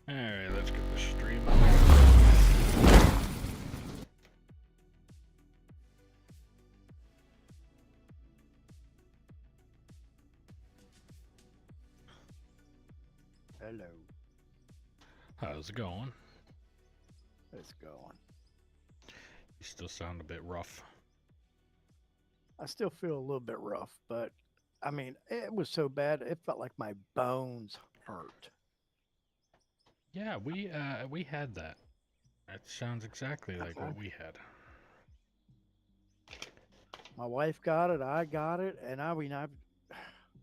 Alright, let's get the stream up. Hello. How's it going? It's going. You still sound a bit rough. I still feel a little bit rough, but I mean, it was so bad, it felt like my bones hurt. Yeah, we had that. That sounds exactly like what we had. My wife got it, I got it, and I mean, I've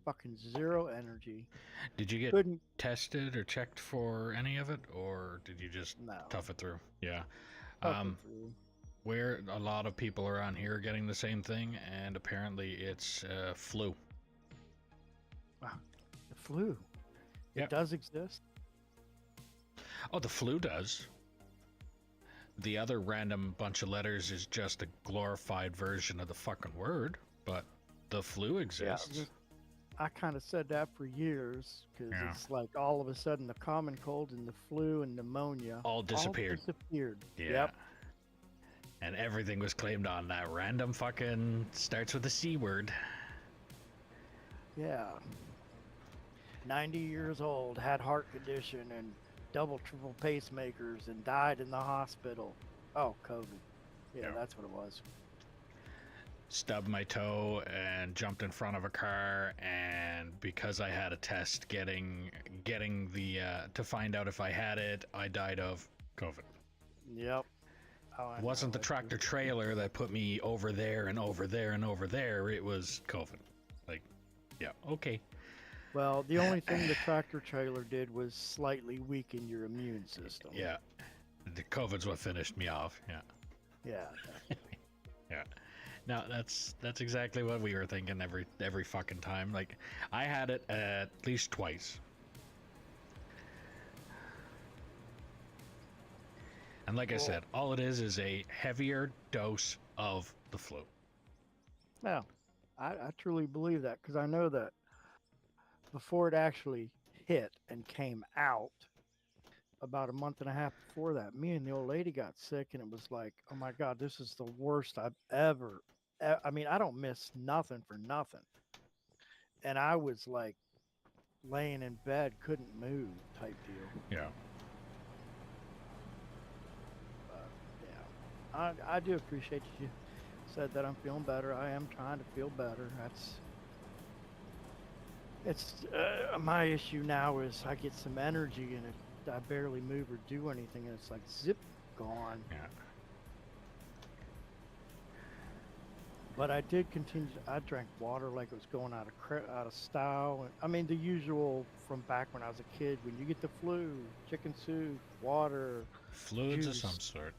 fucking zero energy. Did you get Couldn't, tested or checked for any of it, or did you just no, tough it through? Yeah. tough it through. Where a lot of people around here are getting the same thing, and apparently it's flu. Wow, the flu. Yep. It does exist. Oh, the flu does. The other random bunch of letters is just a glorified version of the fucking word, but the flu exists. Yeah, I kind of said that for years because Yeah. it's like all of a sudden the common cold and the flu and pneumonia All disappeared. Yeah. Yep. And everything was claimed on that random fucking starts with the C word. Yeah. 90 years old, had heart condition and double, triple pacemakers and died in the hospital. Oh, COVID. Yeah, that's what it was. Stubbed my toe and jumped in front of a car, and because I had a test getting the to find out if I had it, I died of COVID. Yep. Oh, It wasn't the tractor trailer that put me over there and over there and over there. It was COVID. Like, yeah, okay. Well, the only thing the tractor trailer did was slightly weaken your immune system. Yeah. The COVID's what finished me off. Yeah. Yeah. Yeah. No, that's exactly what we were thinking every fucking time. Like, I had it at least twice. And like I said, all it is a heavier dose of the flu. Well, I truly believe that because I know that before it actually hit and came out, about a month and a half before that, me and the old lady got sick, and it was like, oh my God, this is the worst I've ever. I mean, I don't miss nothing for nothing. And I was like laying in bed, couldn't move type deal. Yeah. I do appreciate you said that I'm feeling better. I am trying to feel better. It's my issue now is I get some energy and I barely move or do anything, and it's like zip, gone. Yeah. But I did continue. I drank water like it was going out of style. I mean, the usual from back when I was a kid. When you get the flu, chicken soup, water, Fluids juice. of some sort.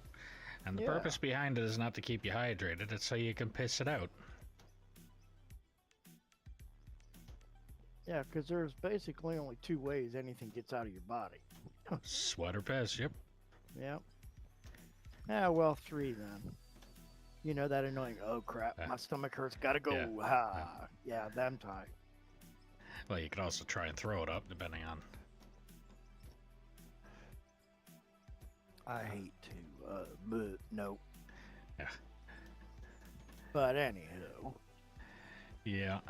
And the purpose behind it is not to keep you hydrated, it's so you can piss it out. Yeah, because there's basically only two ways anything gets out of your body. Sweat or piss, yep. Yep. Yeah, well, three then. You know that annoying, oh crap, my stomach hurts, gotta go. Yeah. Yeah, them type. Well, you could also try and throw it up, depending on... I hate to, but no. Yeah. But anywho. Yeah.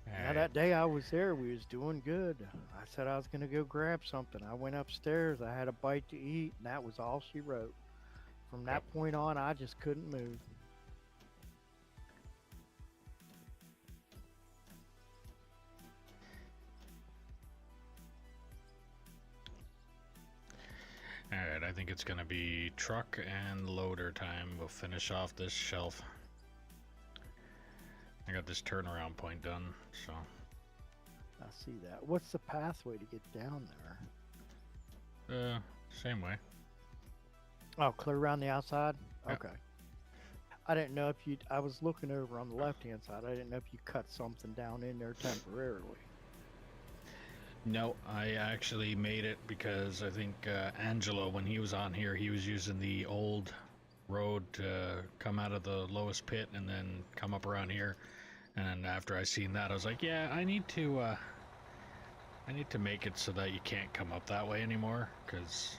Now that day I was there, we was doing good. I said I was going to go grab something. I went upstairs, I had a bite to eat, and that was all she wrote. From that point on, I just couldn't move. Alright, I think it's gonna be truck and loader time. We'll finish off this shelf. I got this turnaround point done, so... I see that. What's the pathway to get down there? Same way. Oh, clear around the outside? Yep. Okay. I didn't know if I was looking over on the left-hand side. I didn't know if you cut something down in there temporarily. No, I actually made it because I think Angelo, when he was on here, he was using the old road to come out of the lowest pit and then come up around here. And after I seen that, I was like, yeah, I need to I need to make it so that you can't come up that way anymore, because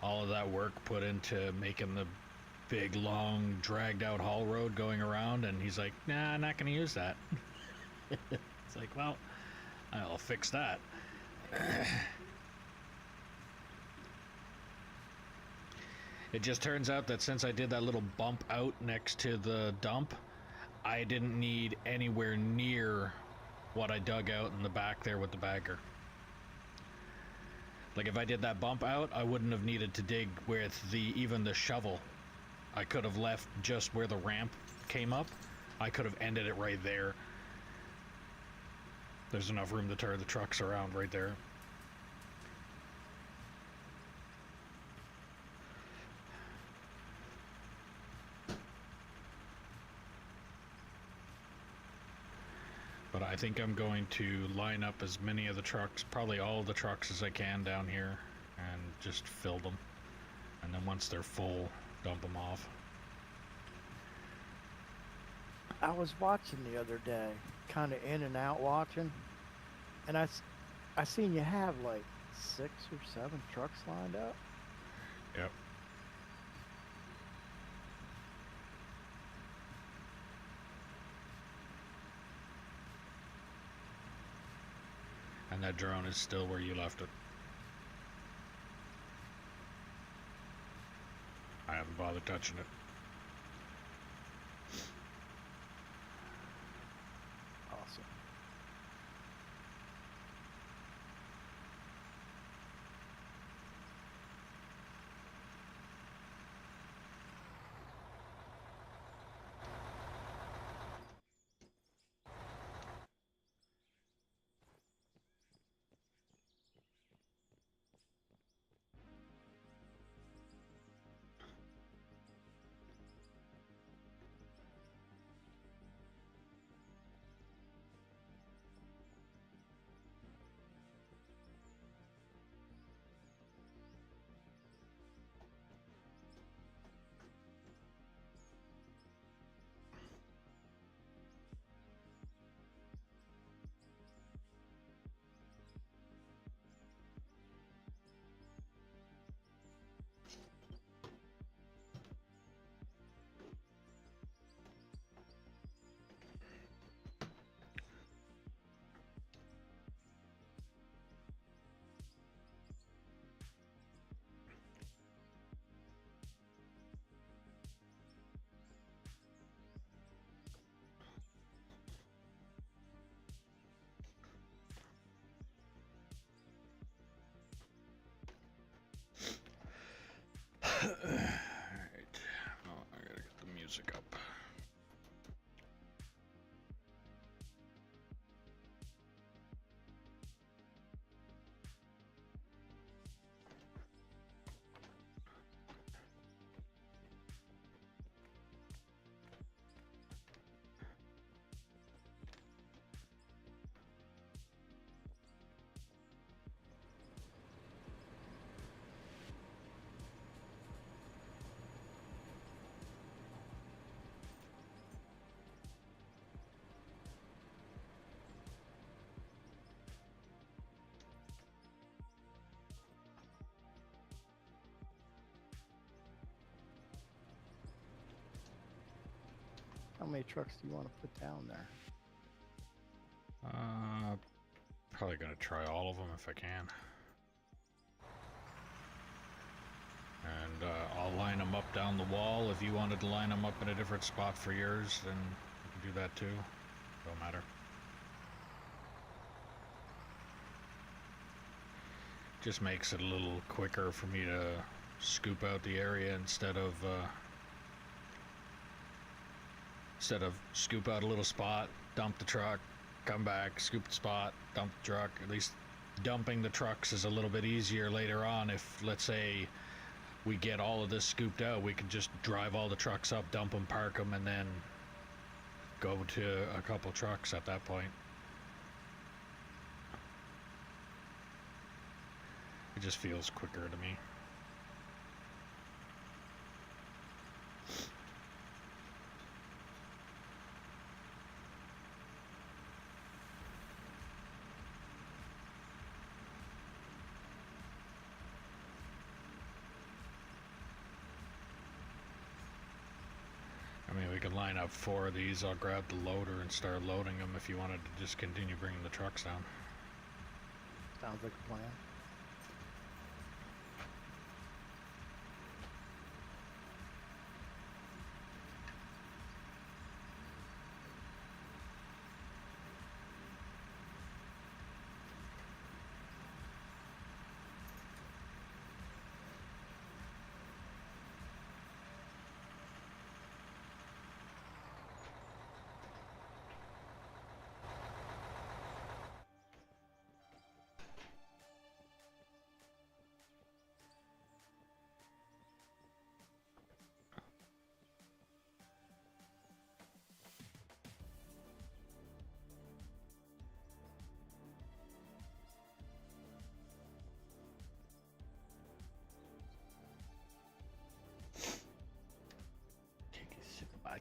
all of that work put into making the big, long, dragged-out haul road going around, and he's like, nah, I'm not going to use that. It's like, well, I'll fix that. It just turns out that since I did that little bump out next to the dump, I didn't need anywhere near what I dug out in the back there with the bagger. Like, if I did that bump out, I wouldn't have needed to dig with even the shovel. I could have left just where the ramp came up. I could have ended it right there. There's enough room to turn the trucks around right there. But I think I'm going to line up as many of the trucks, probably all of the trucks as I can down here, and just fill them. And then once they're full, dump them off. I was watching the other day, kind of in and out watching, and I seen you have like 6 or 7 trucks lined up. Yep. And that drone is still where you left it. I haven't bothered touching it. Awesome. Alright. Oh, I gotta get the music up. How many trucks do you want to put down there? Probably gonna try all of them if I can. And I'll line them up down the wall. If you wanted to line them up in a different spot for yours, then you can do that too. Don't matter. Just makes it a little quicker for me to scoop out the area instead of scoop out a little spot, dump the truck, come back, scoop the spot, dump the truck. At least dumping the trucks is a little bit easier later on. If, let's say, we get all of this scooped out, we can just drive all the trucks up, dump them, park them, and then go to a couple trucks at that point. It just feels quicker to me. can line up 4 of these. I'll grab the loader and start loading them if you wanted to just continue bringing the trucks down. Sounds like a plan.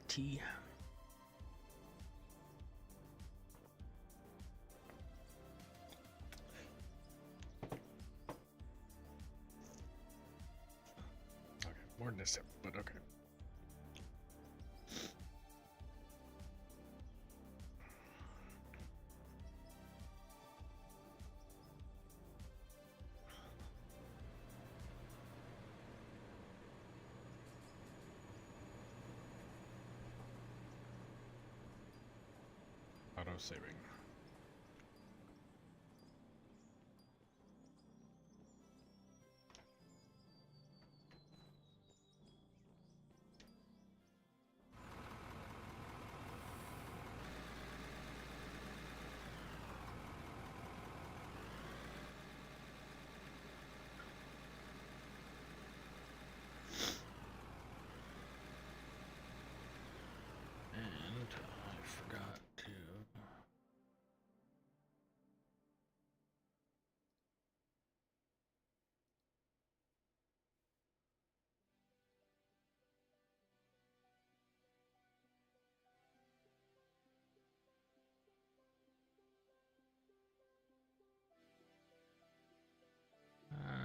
Tea. Okay, more than a sip, but okay. Auto saving. And I forgot to.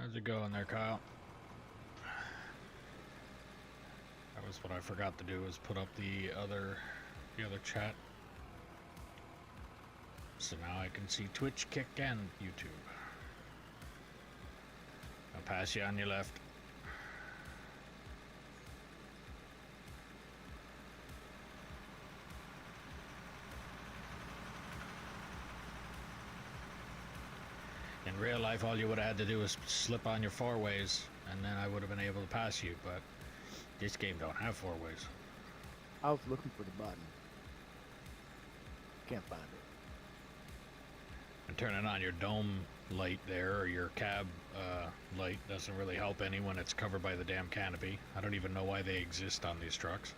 How's it going there, Kyle? That was what I forgot to do, was put up the other chat. So now I can see Twitch, Kick, and YouTube. I'll pass you on your left. In real life, all you would have had to do was slip on your 4-ways, and then I would have been able to pass you, but this game don't have 4-ways. I was looking for the button. Can't find it. And turning on your dome light there, or your cab light, doesn't really help any when it's covered by the damn canopy. I don't even know why they exist on these trucks.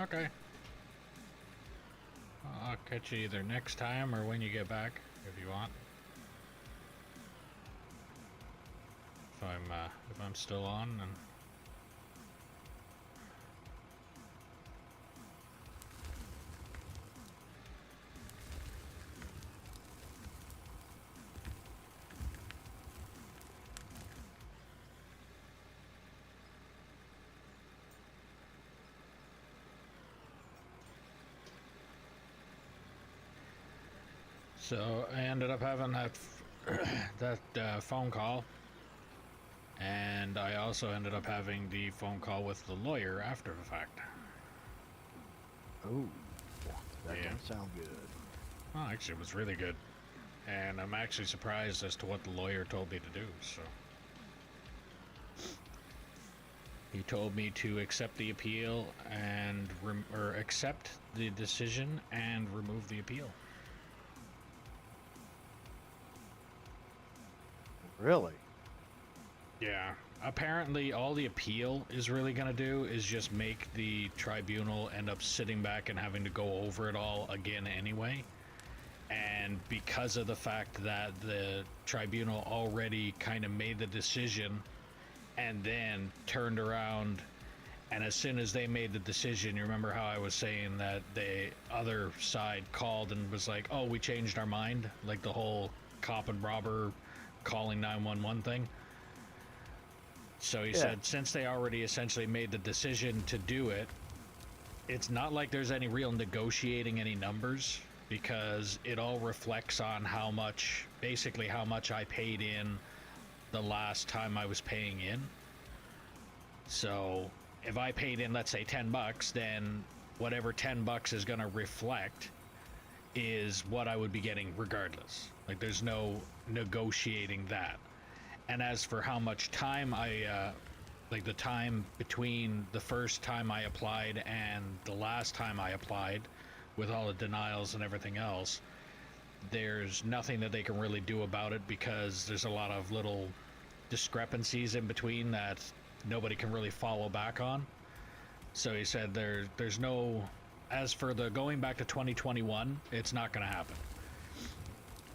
Okay. I'll catch you either next time or when you get back, if you want. If I'm still on, and so I ended up having that phone call, and I also ended up having the phone call with the lawyer after the fact. Oh, that Yeah. don't sound good. Well, actually, it was really good, and I'm actually surprised as to what the lawyer told me to do. So he told me to accept the appeal and or accept the decision and remove the appeal. Really? Yeah. Apparently, all the appeal is really going to do is just make the tribunal end up sitting back and having to go over it all again anyway. And because of the fact that the tribunal already kind of made the decision and then turned around, and as soon as they made the decision, you remember how I was saying that the other side called and was like, oh, we changed our mind, like the whole cop and robber calling 911 thing. So he said, since they already essentially made the decision to do it, it's not like there's any real negotiating any numbers, because it all reflects on how much, basically how much I paid in the last time I was paying in. So if I paid in, let's say $10, then whatever $10 is going to reflect is what I would be getting regardless. Like, there's no negotiating that. And as for how much time like the time between the first time I applied and the last time I applied, with all the denials and everything else, there's nothing that they can really do about it, because there's a lot of little discrepancies in between that nobody can really follow back on. So he said there's no, as for the going back to 2021, it's not going to happen,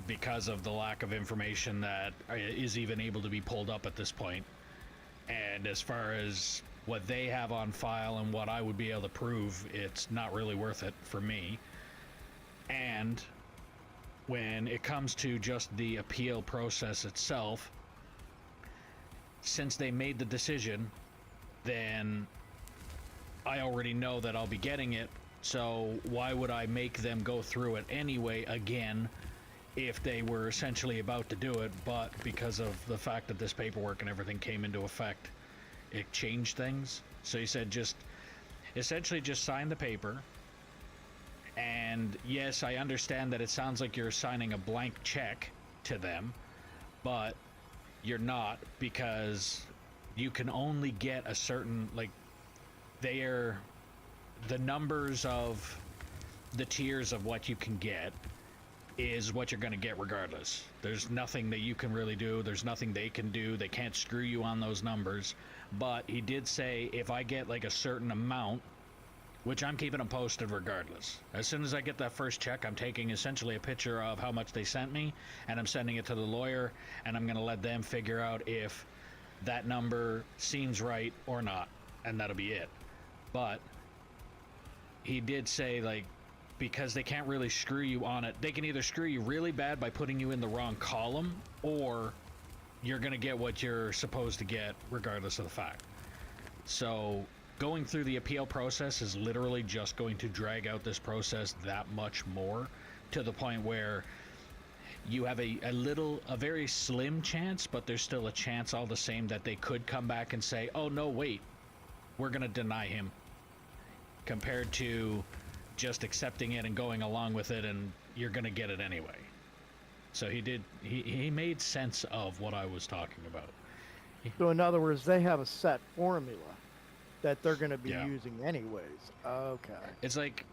because of the lack of information that is even able to be pulled up at this point. And as far as what they have on file and what I would be able to prove, it's not really worth it for me. And when it comes to just the appeal process itself, since they made the decision, then I already know that I'll be getting it, so why would I make them go through it anyway again if they were essentially about to do it? But because of the fact that this paperwork and everything came into effect, it changed things. So he said just essentially just sign the paper. And yes, I understand that it sounds like you're signing a blank check to them, but you're not, because you can only get a certain, like, they're the numbers of the tiers of what you can get is what you're going to get regardless. There's nothing that you can really do. There's nothing they can do. They can't screw you on those numbers. But he did say if I get like a certain amount, which I'm keeping them posted regardless. As soon as I get that first check, I'm taking essentially a picture of how much they sent me, and I'm sending it to the lawyer, and I'm going to let them figure out if that number seems right or not, and that'll be it. But he did say, like, because they can't really screw you on it, they can either screw you really bad by putting you in the wrong column, or you're going to get what you're supposed to get regardless of the fact. So going through the appeal process is literally just going to drag out this process that much more, to the point where you have a very slim chance, but there's still a chance all the same that they could come back and say, oh no, wait, we're going to deny him, compared to just accepting it and going along with it, and you're going to get it anyway. So he made sense of what I was talking about. So in other words, they have a set formula that they're going to be using anyways. Okay. It's like,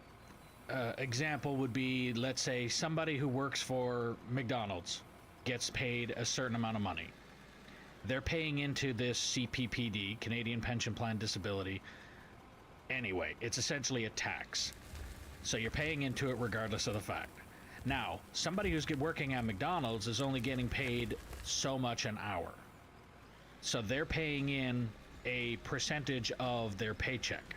example would be, let's say somebody who works for McDonald's gets paid a certain amount of money. They're paying into this CPPD, Canadian Pension Plan Disability, anyway. It's essentially a tax. So you're paying into it regardless of the fact. Now, somebody who's working at McDonald's is only getting paid so much an hour. So they're paying in a percentage of their paycheck.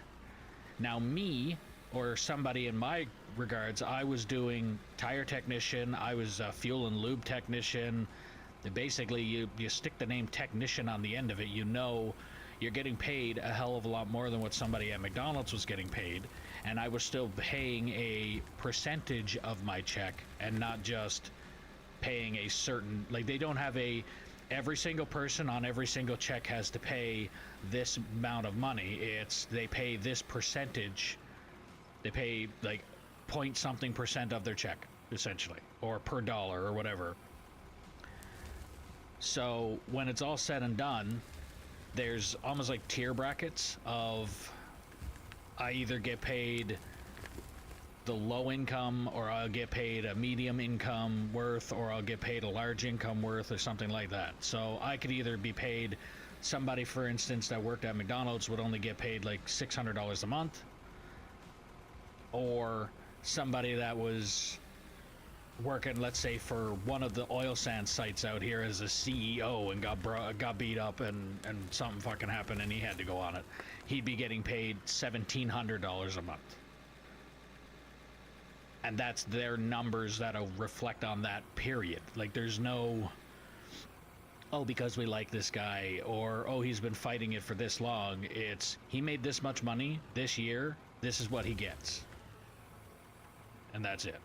Now me, or somebody in my regards, I was doing tire technician, I was a fuel and lube technician. Basically, you stick the name technician on the end of it, you know you're getting paid a hell of a lot more than what somebody at McDonald's was getting paid. And I was still paying a percentage of my check and not just paying a certain, like they don't have every single person on every single check has to pay this amount of money. They pay this percentage. They pay like point something percent of their check, essentially, or per dollar or whatever. So when it's all said and done, there's almost like tier brackets of, I either get paid the low income, or I'll get paid a medium income worth, or I'll get paid a large income worth, or something like that. So I could either be paid, somebody for instance that worked at McDonald's would only get paid like $600 a month, or somebody that was working, let's say, for one of the oil sand sites out here as a CEO and got beat up and something fucking happened and he had to go on it, he'd be getting paid $1,700 a month. And that's their numbers that'll reflect on that period. Like there's no, oh, because we like this guy, or oh, he's been fighting it for this long. It's, he made this much money this year, this is what he gets. And that's it.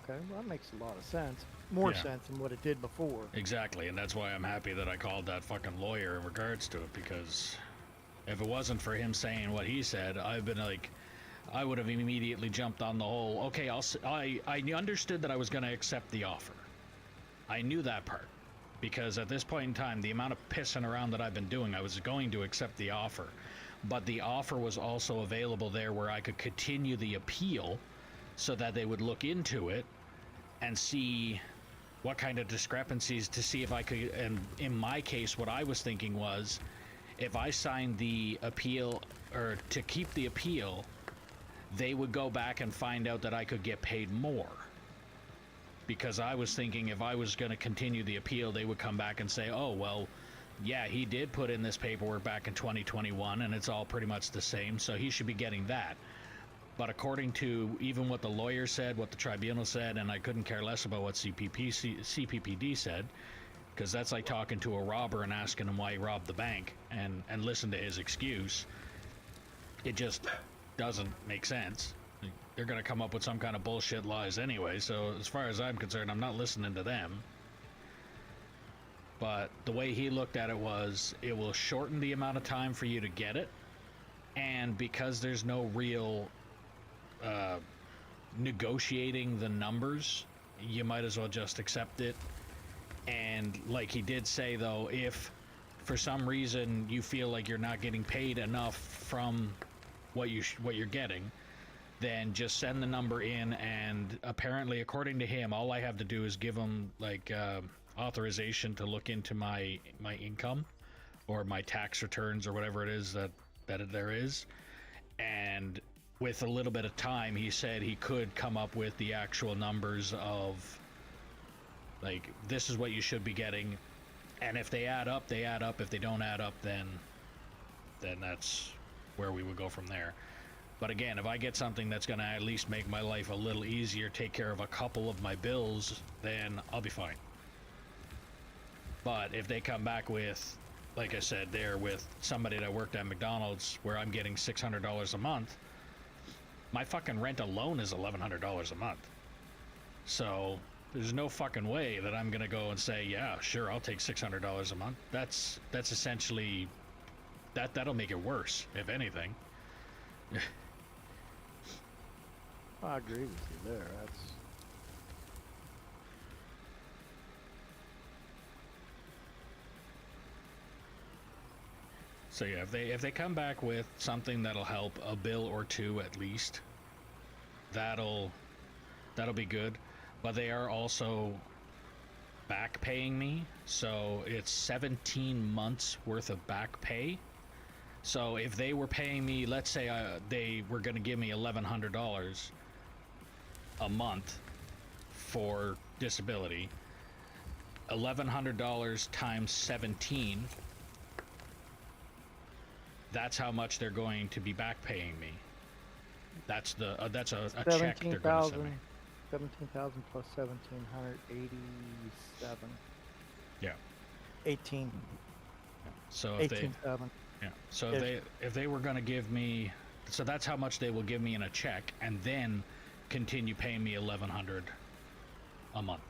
Okay, well, that makes a lot of sense. More Yeah. sense than what it did before. Exactly, and that's why I'm happy that I called that fucking lawyer in regards to it, because if it wasn't for him saying what he said, I've been like, I would have immediately jumped on the whole, okay, I understood that I was going to accept the offer. I knew that part, because at this point in time, the amount of pissing around that I've been doing, I was going to accept the offer. But the offer was also available there where I could continue the appeal so that they would look into it and see what kind of discrepancies, to see if I could, and in my case, what I was thinking was, if I signed the appeal, or to keep the appeal, they would go back and find out that I could get paid more. Because I was thinking if I was going to continue the appeal, they would come back and say, oh, well, yeah, he did put in this paperwork back in 2021, and it's all pretty much the same, so he should be getting that. But according to even what the lawyer said, what the tribunal said, and I couldn't care less about what CPPD said, because that's like talking to a robber and asking him why he robbed the bank, and listen to his excuse. It just doesn't make sense. They're going to come up with some kind of bullshit lies anyway, so as far as I'm concerned, I'm not listening to them. But the way he looked at it was, it will shorten the amount of time for you to get it, and because there's no real negotiating the numbers, you might as well just accept it. And like he did say, though, if for some reason you feel like you're not getting paid enough from what you're getting, then just send the number in, and apparently, according to him, all I have to do is give him like authorization to look into my income or my tax returns or whatever it is that there is. And with a little bit of time, he said he could come up with the actual numbers of, like, this is what you should be getting, and if they add up, they add up. If they don't add up, then that's where we would go from there. But again, if I get something that's going to at least make my life a little easier, take care of a couple of my bills, then I'll be fine. But if they come back with, like I said, there with somebody that worked at McDonald's where I'm getting $600 a month, my fucking rent alone is $1,100 a month. So there's no fucking way that I'm gonna go and say, yeah, sure, I'll take $600 a month. That's essentially, that'll make it worse, if anything. I agree with you there. That's So yeah, if they come back with something that'll help, a bill or two at least, that'll be good. But they are also back paying me. So it's 17 months worth of back pay. So if they were paying me, let's say they were going to give me $1,100 a month for disability, $1,100 times 17, that's how much they're going to be back paying me. That's the that's a check they're going to send me. 17,000 plus 1,787. Yeah. 18. So if 18,7. yeah. So if they were going to give me, so that's how much they will give me in a check, and then continue paying me $1,100 a month.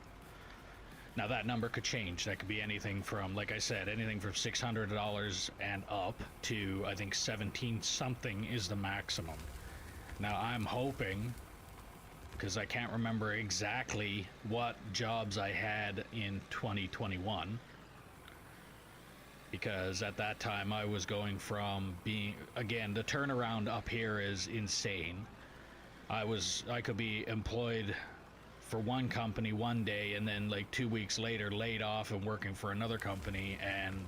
Now that number could change. That could be anything from, like I said, anything from $600 and up to, I think, 17 something is the maximum. Now I'm hoping, because I can't remember exactly what jobs I had in 2021, because at that time I was going from being, again, the turnaround up here is insane. I could be employed for one company one day and then like 2 weeks later laid off and working for another company, and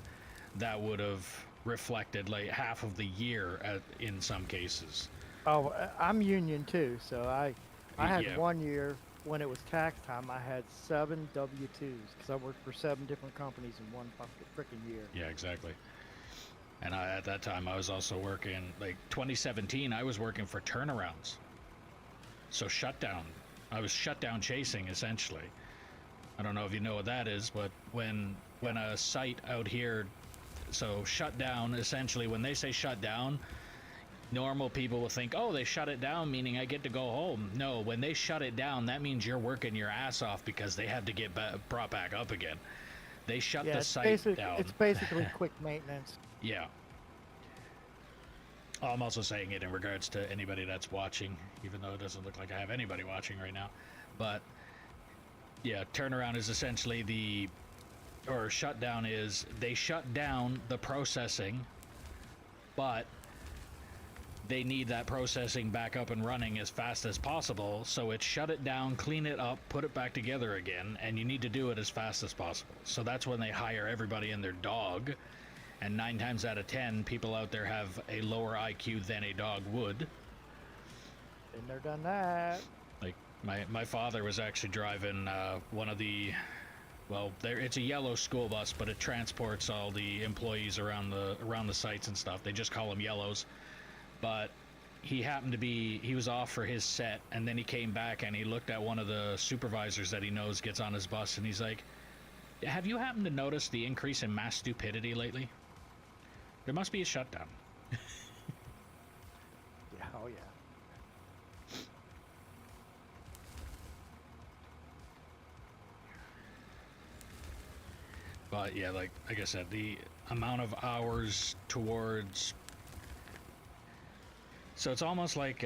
that would have reflected like half of the year in some cases. Oh, I'm union too, so I had Yeah. 1 year when it was tax time. I had 7 W-2s because I worked for 7 different companies in one freaking year. Yeah, exactly. And at that time I was also working, like 2017, I was working for turnarounds. So shutdown. I was shutdown chasing, essentially. I don't know if you know what that is, but when a site out here, so shut down, essentially, when they say shut down, normal people will think, oh, they shut it down, meaning I get to go home. No, when they shut it down, that means you're working your ass off because they have to get brought back up again. They shut the site down. It's basically quick maintenance. Yeah. I'm also saying it in regards to anybody that's watching, even though it doesn't look like I have anybody watching right now. But yeah, turnaround is essentially or shutdown is, they shut down the processing, but they need that processing back up and running as fast as possible. So it's shut it down, clean it up, put it back together again, and you need to do it as fast as possible. So that's when they hire everybody and their dog. And 9 times out of 10, people out there have a lower IQ than a dog would. Been there, done that. Like my father was actually driving one of the, well, it's a yellow school bus, but it transports all the employees around the sites and stuff. They just call them yellows. But he was off for his set, and then he came back and he looked at one of the supervisors that he knows gets on his bus, and he's like, have you happened to notice the increase in mass stupidity lately? There must be a shutdown. Yeah, oh yeah. But yeah, like I said, the amount of hours towards, so it's almost like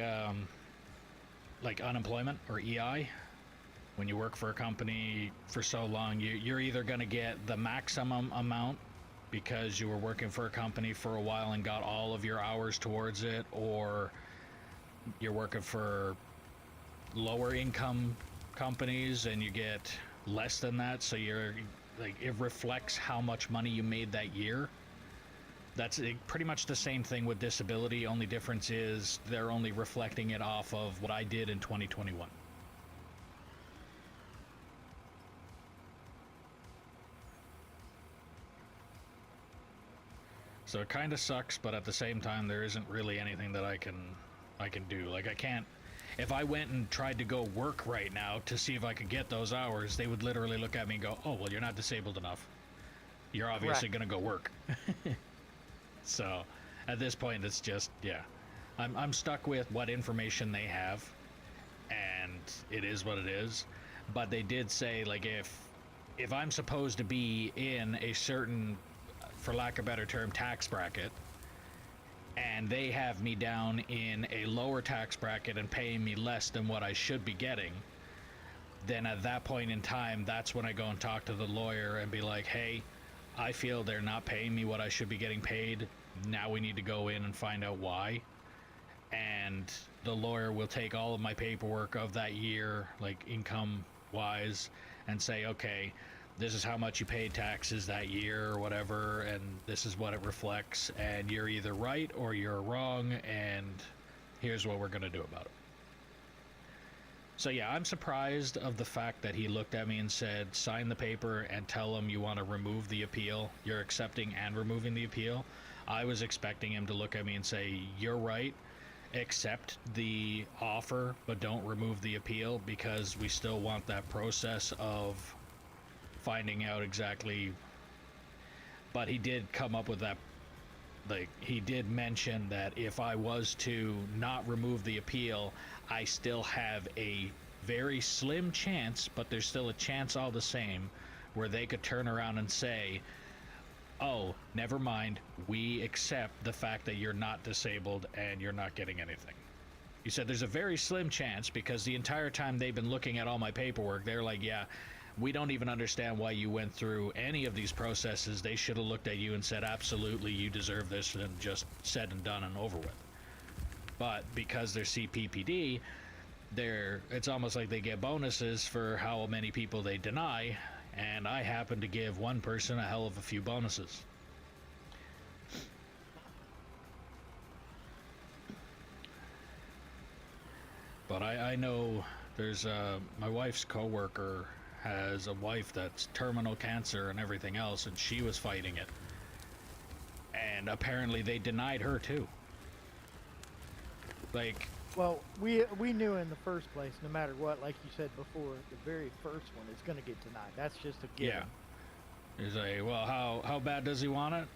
unemployment or EI. When you work for a company for so long, you're either going to get the maximum amount because you were working for a company for a while and got all of your hours towards it, or you're working for lower income companies and you get less than that, so you're like, it reflects how much money you made that year. That's pretty much the same thing with disability, only difference is they're only reflecting it off of what I did in 2021. So it kind of sucks, but at the same time, there isn't really anything that I can do. Like, I can't, if I went and tried to go work right now to see if I could get those hours, they would literally look at me and go, oh, well, you're not disabled enough. You're obviously going to go work. So at this point, it's just, yeah, I'm stuck with what information they have, and it is what it is. But they did say, like, if I'm supposed to be in a certain, for lack of a better term, tax bracket, and they have me down in a lower tax bracket and paying me less than what I should be getting, then at that point in time, that's when I go and talk to the lawyer and be like, hey, I feel they're not paying me what I should be getting paid. Now we need to go in and find out why. And the lawyer will take all of my paperwork of that year, like income wise, and say, okay, this is how much you paid taxes that year or whatever, and this is what it reflects, and you're either right or you're wrong, and here's what we're going to do about it. So yeah, I'm surprised of the fact that he looked at me and said, sign the paper and tell him you want to remove the appeal. You're accepting and removing the appeal. I was expecting him to look at me and say, you're right, accept the offer, but don't remove the appeal, because we still want that process of finding out exactly. But he did come up with that, like, he did mention that if I was to not remove the appeal, I still have a very slim chance, but there's still a chance all the same, where they could turn around and say, oh, never mind, we accept the fact that you're not disabled and you're not getting anything. He said there's a very slim chance, because the entire time they've been looking at all my paperwork, they're like, yeah, we don't even understand why you went through any of these processes. They should have looked at you and said, absolutely, you deserve this, and just said and done and over with. But because they're CPPD, it's almost like they get bonuses for how many people they deny, and I happen to give one person a hell of a few bonuses. But I know there's my wife's coworker has a wife that's terminal cancer and everything else, and she was fighting it, and apparently they denied her too. Like, Well, we knew in the first place, no matter what, like you said before, the very first one is going to get denied. That's just a given. yeah, he's like, well, how bad does he want it?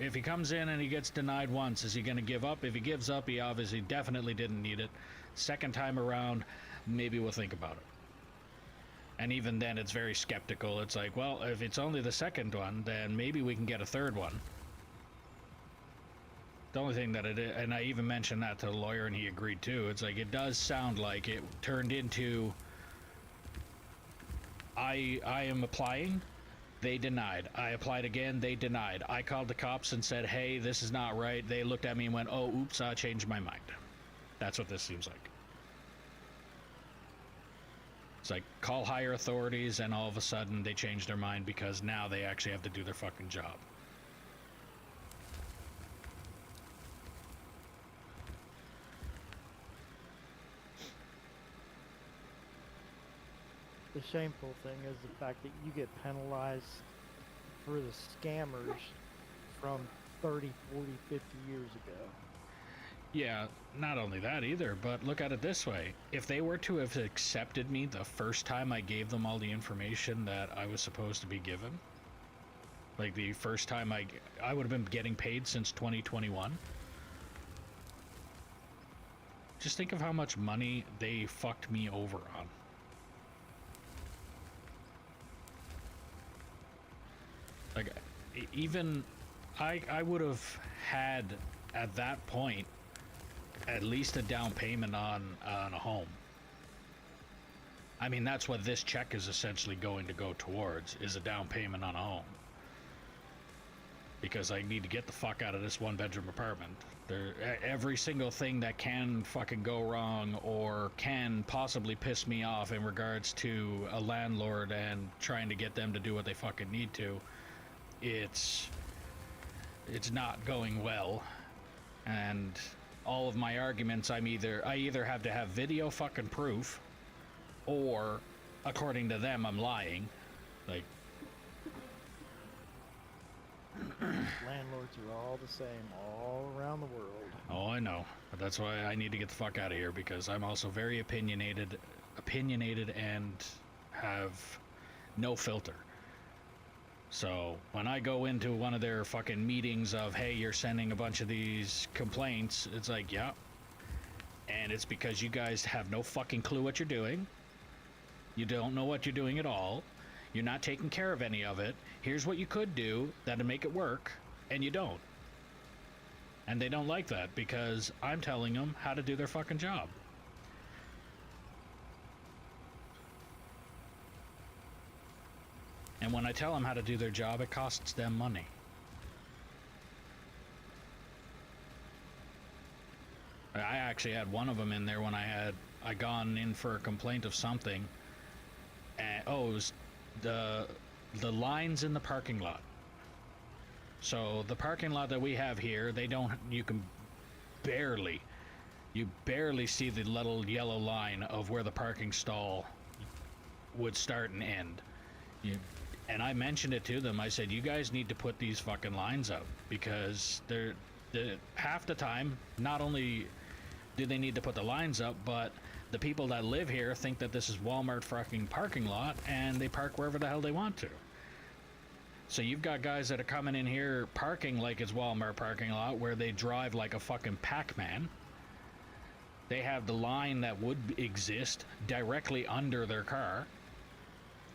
If he comes in and he gets denied once, is he going to give up? If he gives up, he obviously definitely didn't need it. Second time around, maybe we'll think about it. And even then, it's very skeptical. It's like, well, if it's only the second one, then maybe we can get a third one. The only thing that it is, and I even mentioned that to the lawyer and he agreed too, it's like, it does sound like it turned into, I am applying, they denied. I applied again, they denied. I called the cops and said, hey, this is not right. They looked at me and went, oh, oops, I changed my mind. That's what this seems like. It's like, call higher authorities, and all of a sudden they change their mind because now they actually have to do their fucking job. The shameful thing is the fact that you get penalized for the scammers from 30, 40, 50 years ago. Yeah, not only that either, but look at it this way. If they were to have accepted me the first time I gave them all the information that I was supposed to be given, like the first time I would have been getting paid since 2021. Just think of how much money they fucked me over on. Like, even I would have had at that point at least a down payment on a home. I mean, that's what this check is essentially going to go towards, is a down payment on a home. Because I need to get the fuck out of this one-bedroom apartment. Every single thing that can fucking go wrong or can possibly piss me off in regards to a landlord and trying to get them to do what they fucking need to, it's not going well. And all of my arguments, I either have to have video fucking proof, or according to them, I'm lying. Like, Landlords are all the same all around the world. oh, I know, but that's why I need to get the fuck out of here, because I'm also very opinionated and have no filter. So when I go into one of their fucking meetings of, hey, you're sending a bunch of these complaints, it's like, yeah, and it's because you guys have no fucking clue what you're doing. You don't know what you're doing at all. You're not taking care of any of it. Here's what you could do that'll make it work, and you don't. And they don't like that because I'm telling them how to do their fucking job. And when I tell them how to do their job, it costs them money. I actually had one of them in there when I gone in for a complaint of something. And, it was the the lines in the parking lot. So the parking lot that we have here, they don't. You can barely, you barely see the little yellow line of where the parking stall would start and end. And I mentioned it to them. I said, you guys need to put these fucking lines up, because they're half the time, not only do they need to put the lines up, but the people that live here think that this is Walmart fucking parking lot, and they park wherever the hell they want to. So you've got guys that are coming in here parking like it's Walmart parking lot, where they drive like a fucking Pac-Man. They have the line that would exist directly under their car,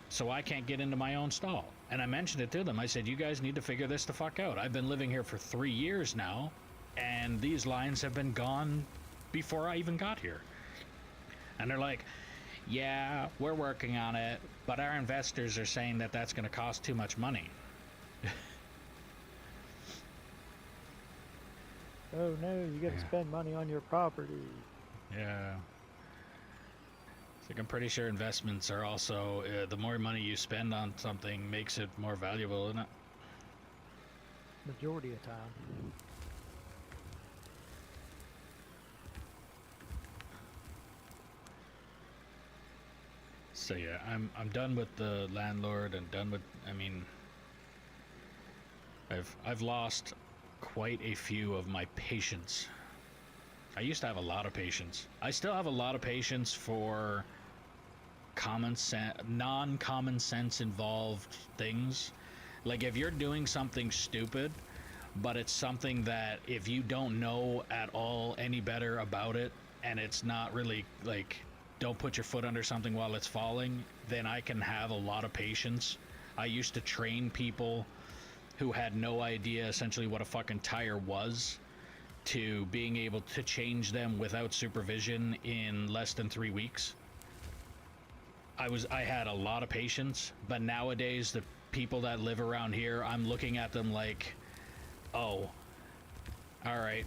so I can't get into my own stall. And I mentioned it to them. I said, you guys need to figure this the fuck out. I've been living here for 3 years now, and these lines have been gone before I even got here. And they're like, yeah, we're working on it, but our investors are saying that that's going to cost too much money. Oh no, you got to spend money on your property. Yeah. It's like, I'm pretty sure investments are also, the more money you spend on something makes it more valuable, isn't it? Majority of time. So yeah, I'm done with the landlord, and done with, I mean, I've lost quite a few of my patience. I used to have a lot of patience. I still have a lot of patience for common sense, non-common sense involved things. Like, if you're doing something stupid, but it's something that if you don't know at all any better about it, and it's not really like, don't put your foot under something while it's falling, then I can have a lot of patience. I used to train people who had no idea essentially what a fucking tire was, to being able to change them without supervision in less than 3 weeks. I had a lot of patience, but nowadays the people that live around here, I'm looking at them like, oh, all right,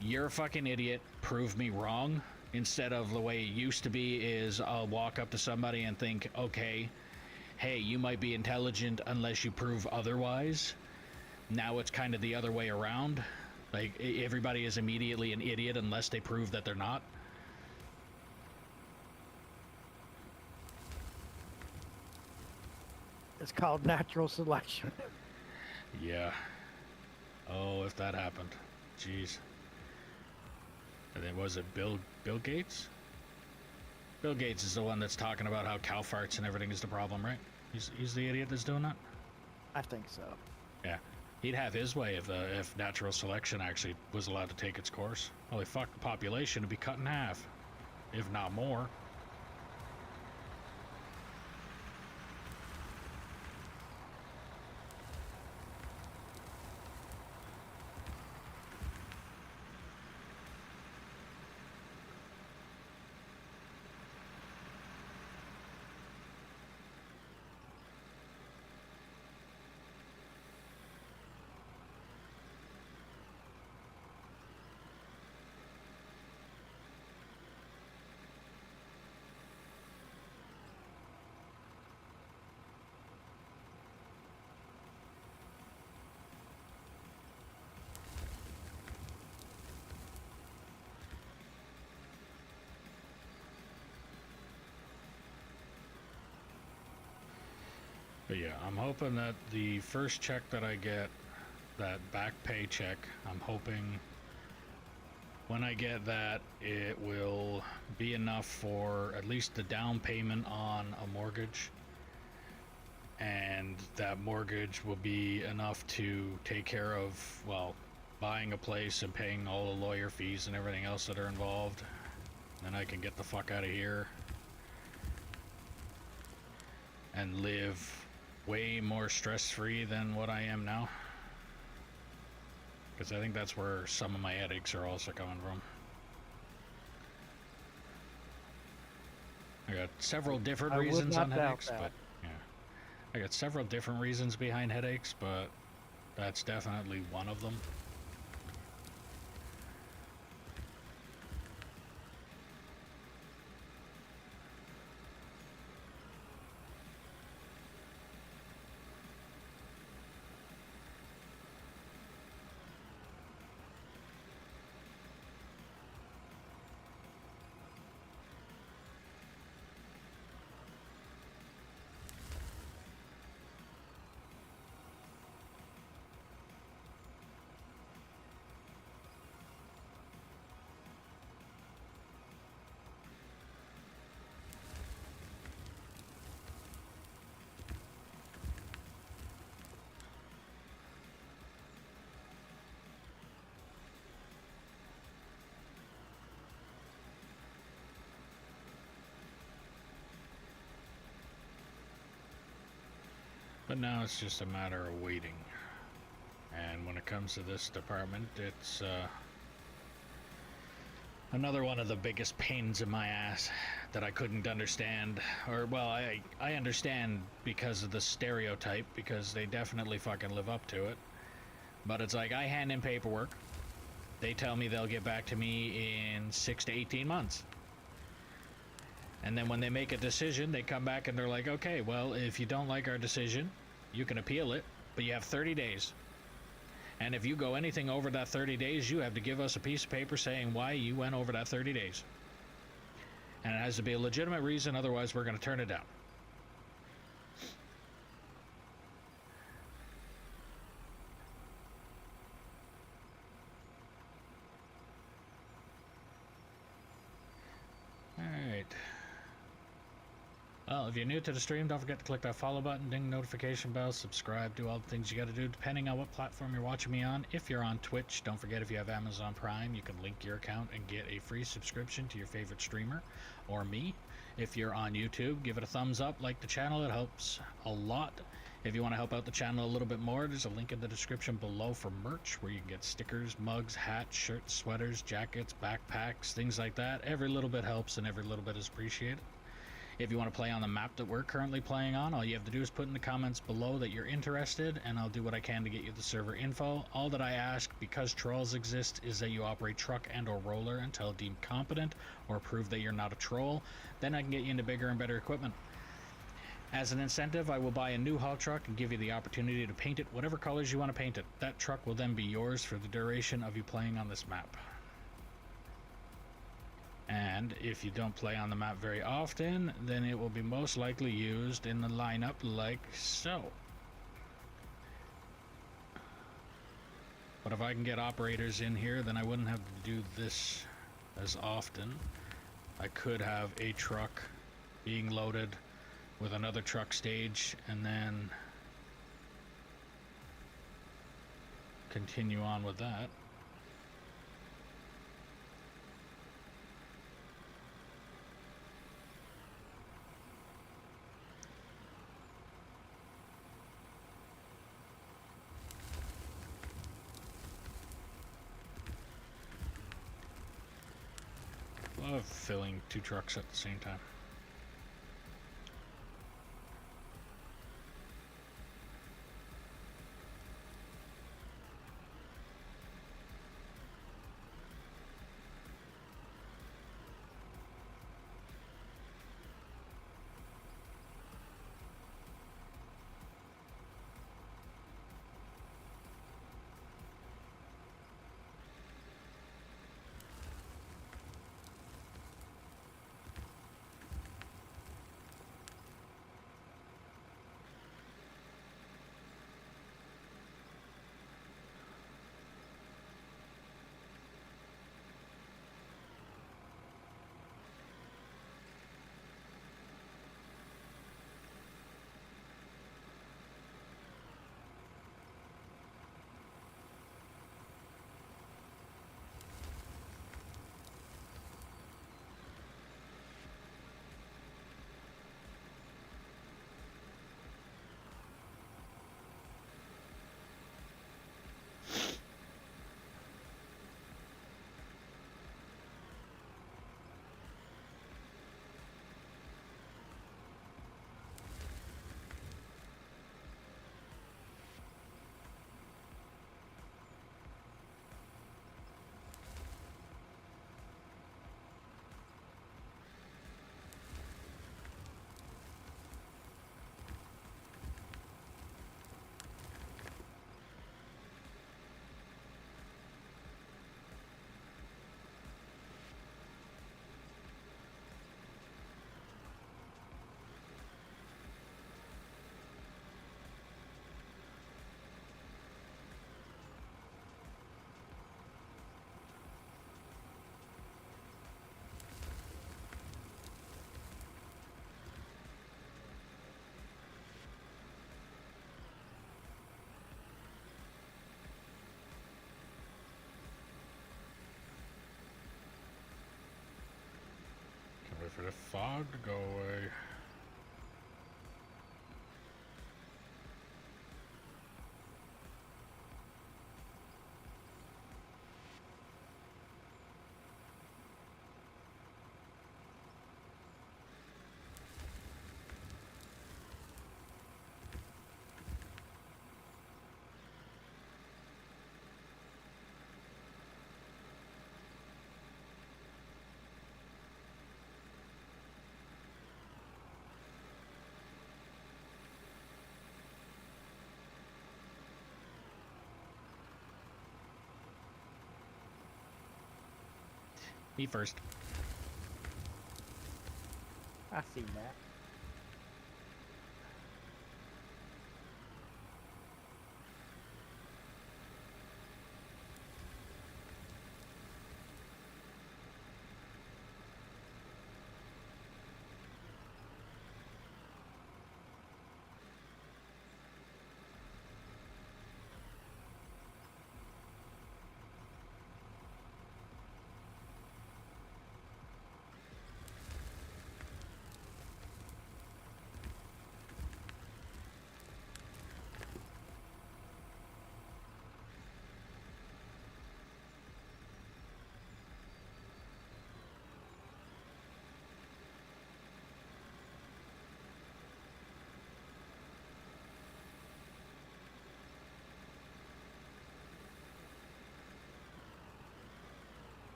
you're a fucking idiot, prove me wrong. Instead of the way it used to be is, I'll walk up to somebody and think, okay, hey, you might be intelligent unless you prove otherwise. Now it's kind of the other way around. Like, everybody is immediately an idiot unless they prove that they're not. It's called natural selection. Yeah. Oh, if that happened. Jeez. And then was it Bill Gates? Bill Gates is the one that's talking about how cow farts and everything is the problem, right? He's the idiot that's doing that? I think so. Yeah. He'd have his way if natural selection actually was allowed to take its course. Holy fuck, the population would be cut in half, if not more. But yeah, I'm hoping that the first check that I get, that back pay check, I'm hoping when I get that, it will be enough for at least the down payment on a mortgage. And that mortgage will be enough to take care of, well, buying a place and paying all the lawyer fees and everything else that are involved. Then I can get the fuck out of here and live way more stress-free than what I am now, because I think that's where some of my headaches are also coming from. I got several different reasons on headaches, but yeah, I got several different reasons behind headaches, but that's definitely one of them. But now it's just a matter of waiting. And when it comes to this department, it's another one of the biggest pains in my ass that I couldn't understand. Or, well, I understand because of the stereotype, because they definitely fucking live up to it. But it's like, I hand in paperwork. They tell me they'll get back to me in 6 to 18 months. And then when they make a decision, they come back and they're like, okay, well, if you don't like our decision, you can appeal it, but you have 30 days. And if you go anything over that 30 days, you have to give us a piece of paper saying why you went over that 30 days. And it has to be a legitimate reason, otherwise we're going to turn it down. Alright. Well, if you're new to the stream, don't forget to click that follow button, ding notification bell, subscribe, do all the things you gotta do depending on what platform you're watching me on. If you're on Twitch, don't forget if you have Amazon Prime, you can link your account and get a free subscription to your favorite streamer or me. If you're on YouTube, give it a thumbs up, like the channel, it helps a lot. If you want to help out the channel a little bit more, there's a link in the description below for merch where you can get stickers, mugs, hats, shirts, sweaters, jackets, backpacks, things like that. Every little bit helps and every little bit is appreciated. If you want to play on the map that we're currently playing on, all you have to do is put in the comments below that you're interested, and I'll do what I can to get you the server info. All that I ask, because trolls exist, is that you operate truck and or roller until deemed competent or prove that you're not a troll. Then I can get you into bigger and better equipment. As an incentive, I will buy a new haul truck and give you the opportunity to paint it whatever colors you want to paint it. That truck will then be yours for the duration of you playing on this map. And if you don't play on the map very often, then it will be most likely used in the lineup like so. But if I can get operators in here, then I wouldn't have to do this as often. I could have a truck being loaded with another truck stage and then continue on with that. Love filling two trucks at the same time. Wait for the fog to go away. Me first. I seen that.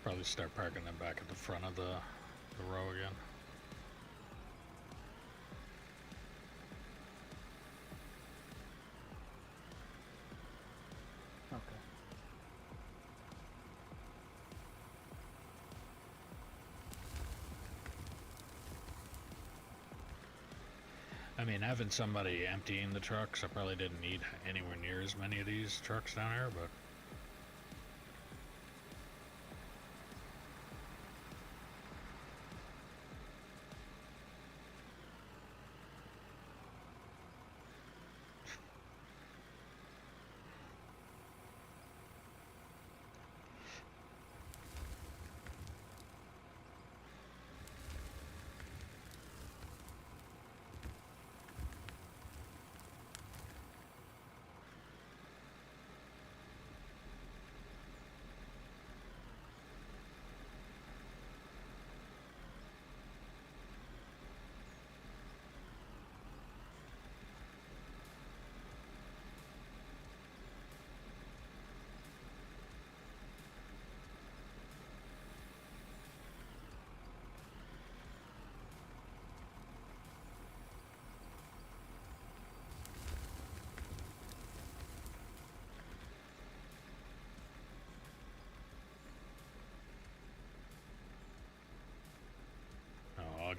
Probably start parking them back at the front of the row again. Okay. I mean, having somebody emptying the trucks, I probably didn't need anywhere near as many of these trucks down here, but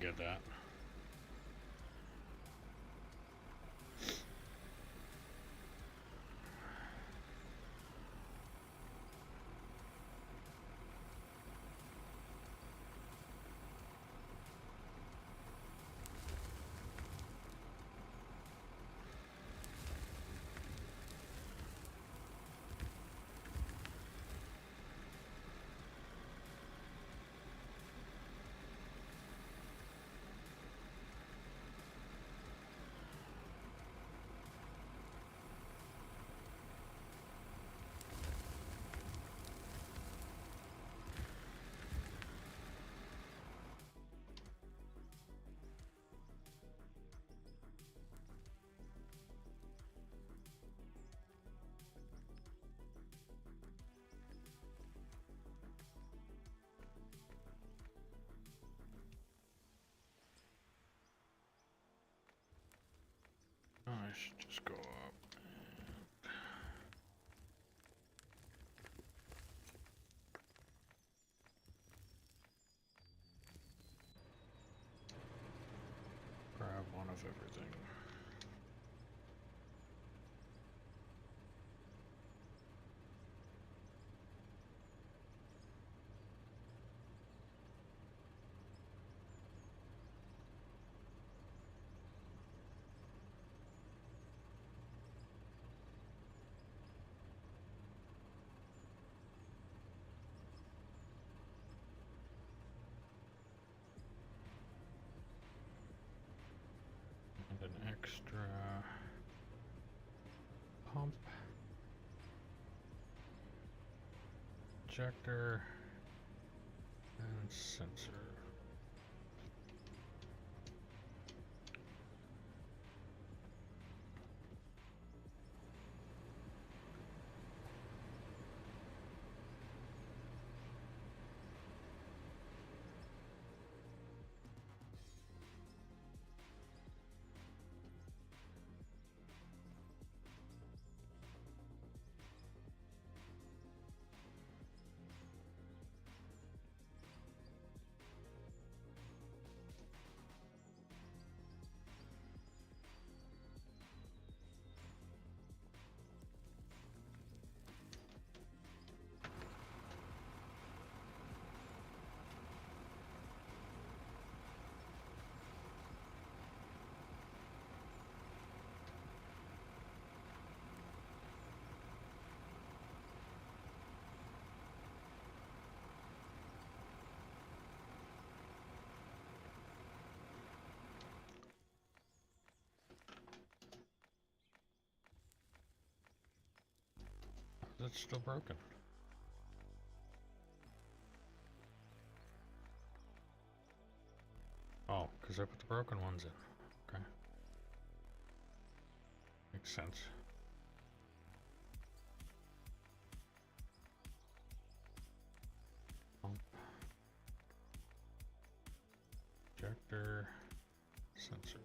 get that. I should just go up and grab one of everything. And an extra pump, injector, and sensor. That's still broken. Oh, because I put the broken ones in. Okay. Makes sense. Pump. Injector. Sensor.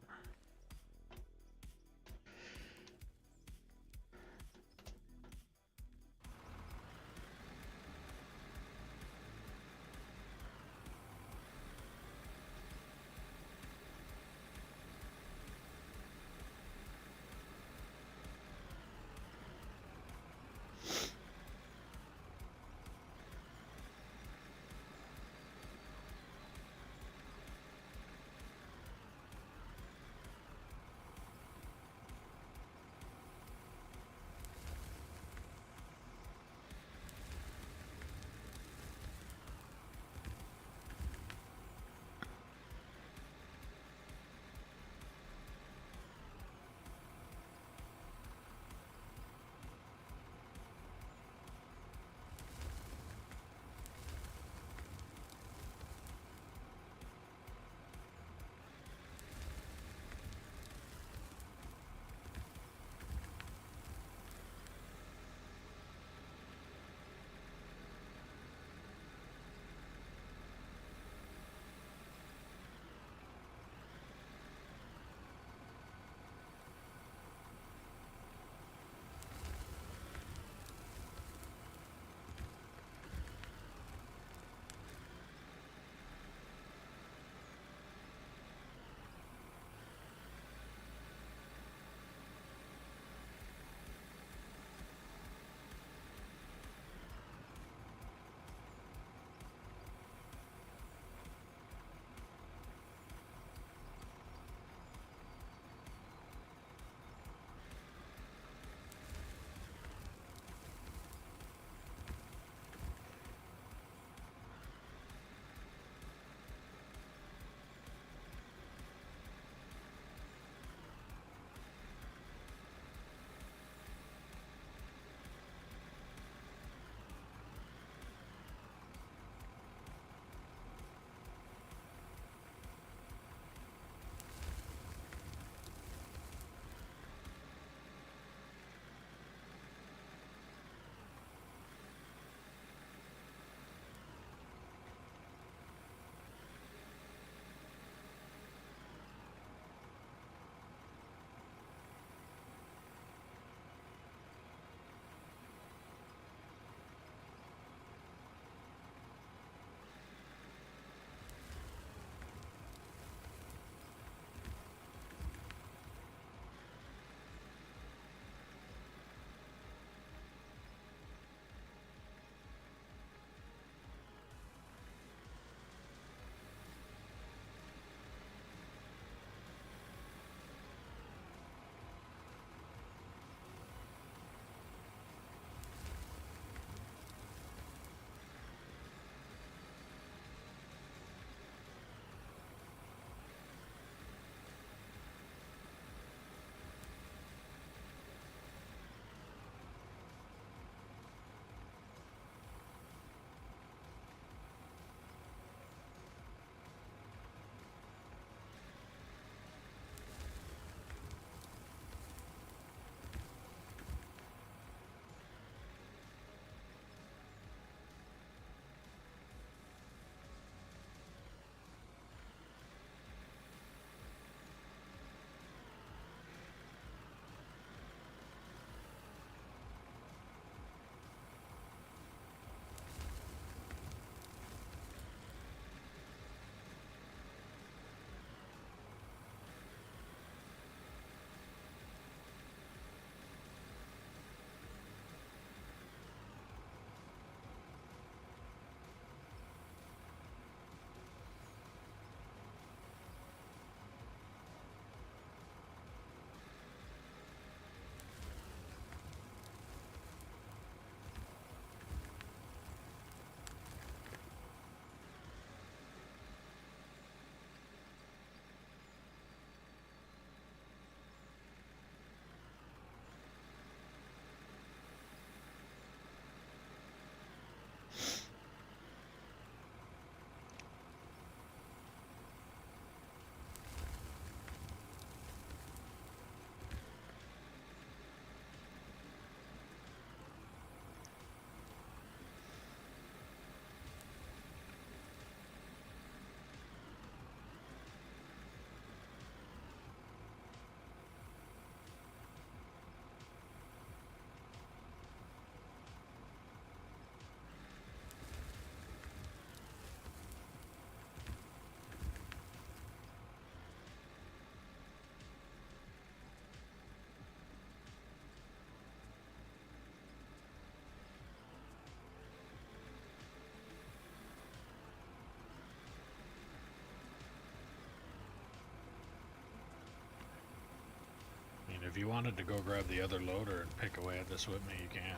If you wanted to go grab the other loader and pick away at this with me, you can.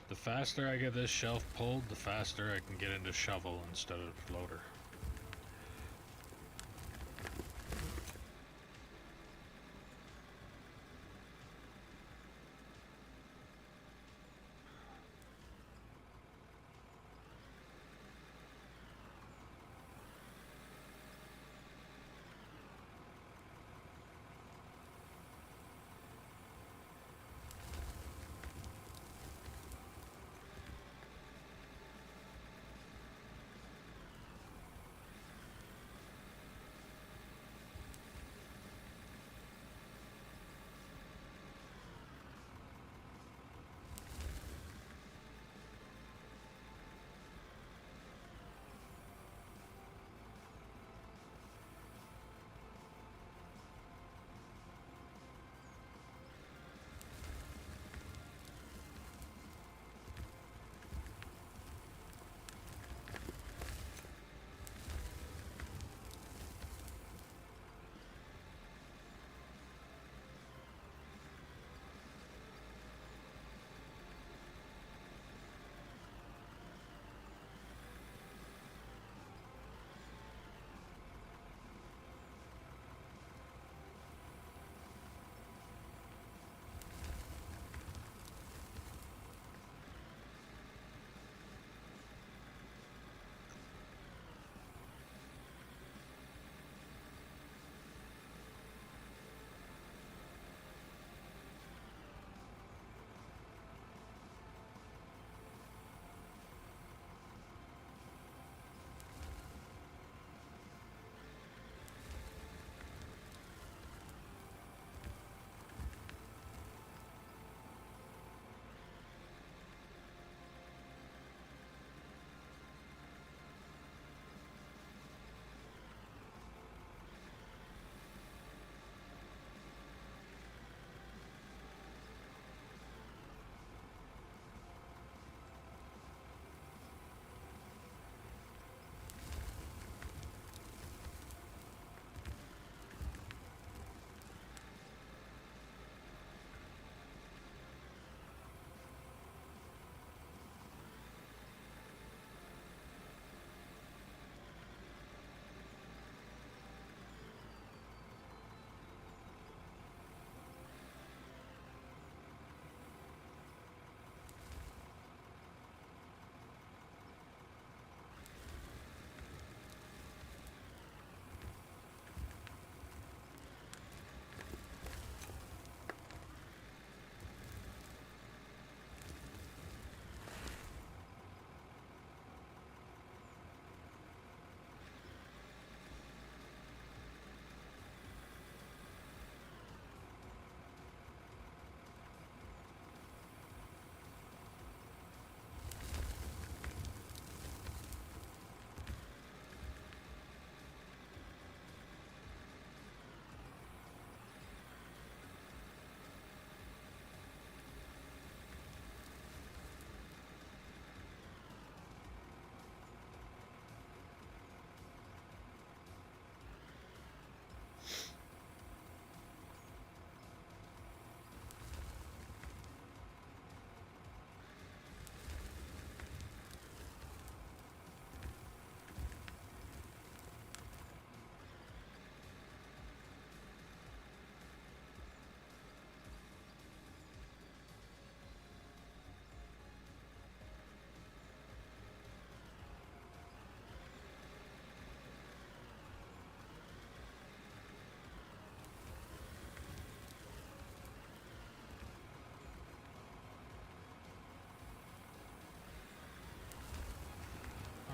The faster I get this shelf pulled, the faster I can get into shovel instead of loader.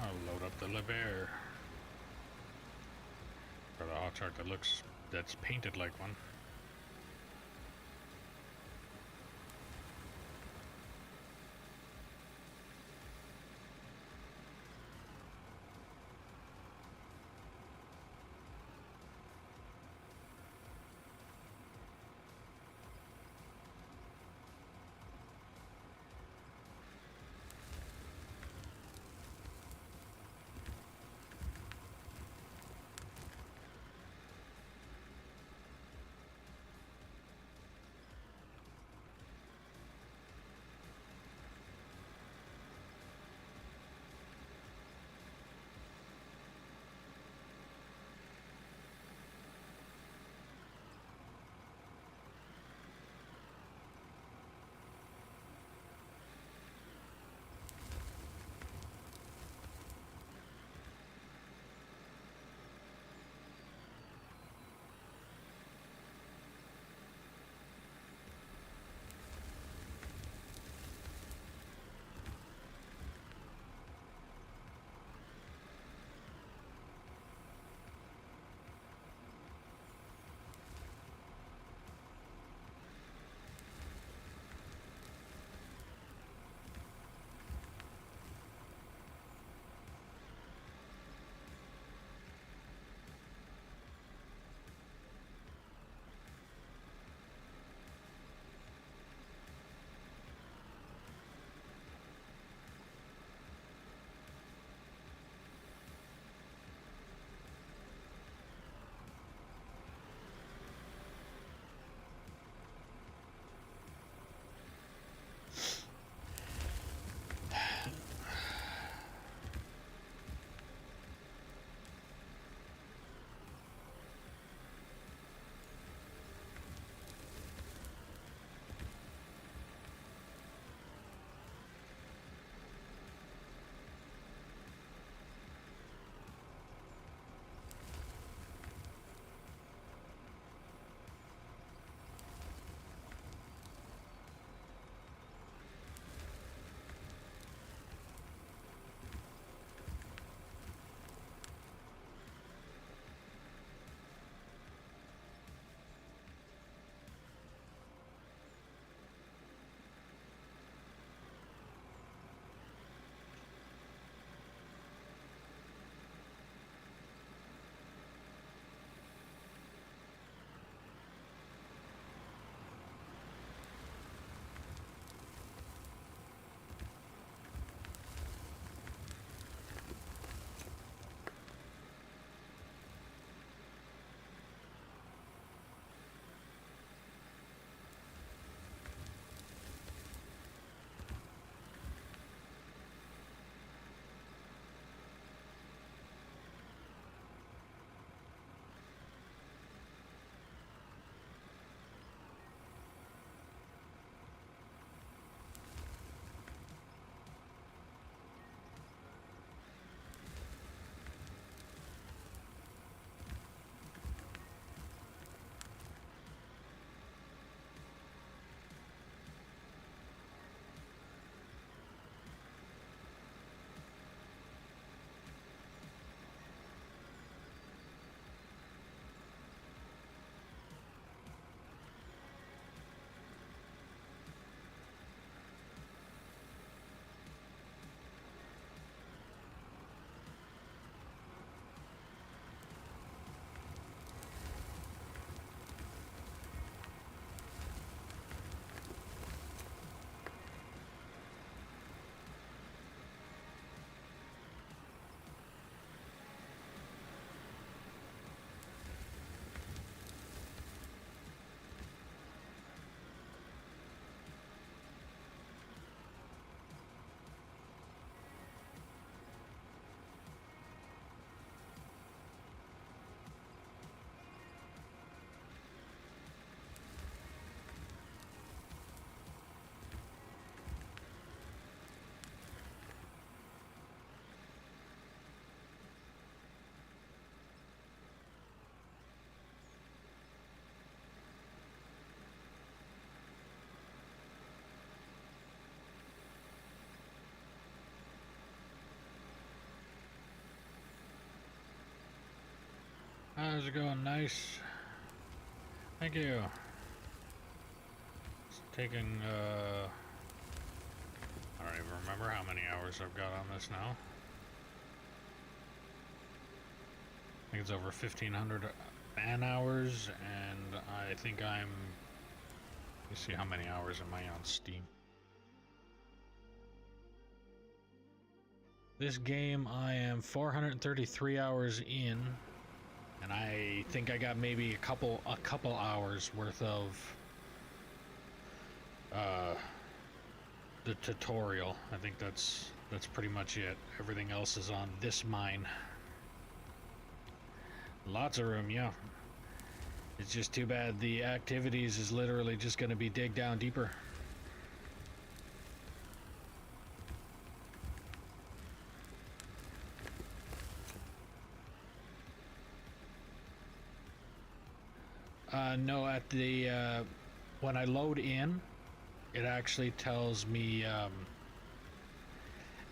I'll load up the lever. Got a hot truck that's painted like one. How's it going? Nice. Thank you. It's taking, I don't even remember how many hours I've got on this now. I think it's over 1,500 man hours, and I think I'm... Let me see, how many hours am I on Steam? This game, I am 433 hours in, and I think I got maybe a couple hours worth of the tutorial. I think that's pretty much it. Everything else is on this mine. Lots of room, yeah. It's just too bad the activities is literally just going to be dig down deeper. No, at the when I load in, it actually tells me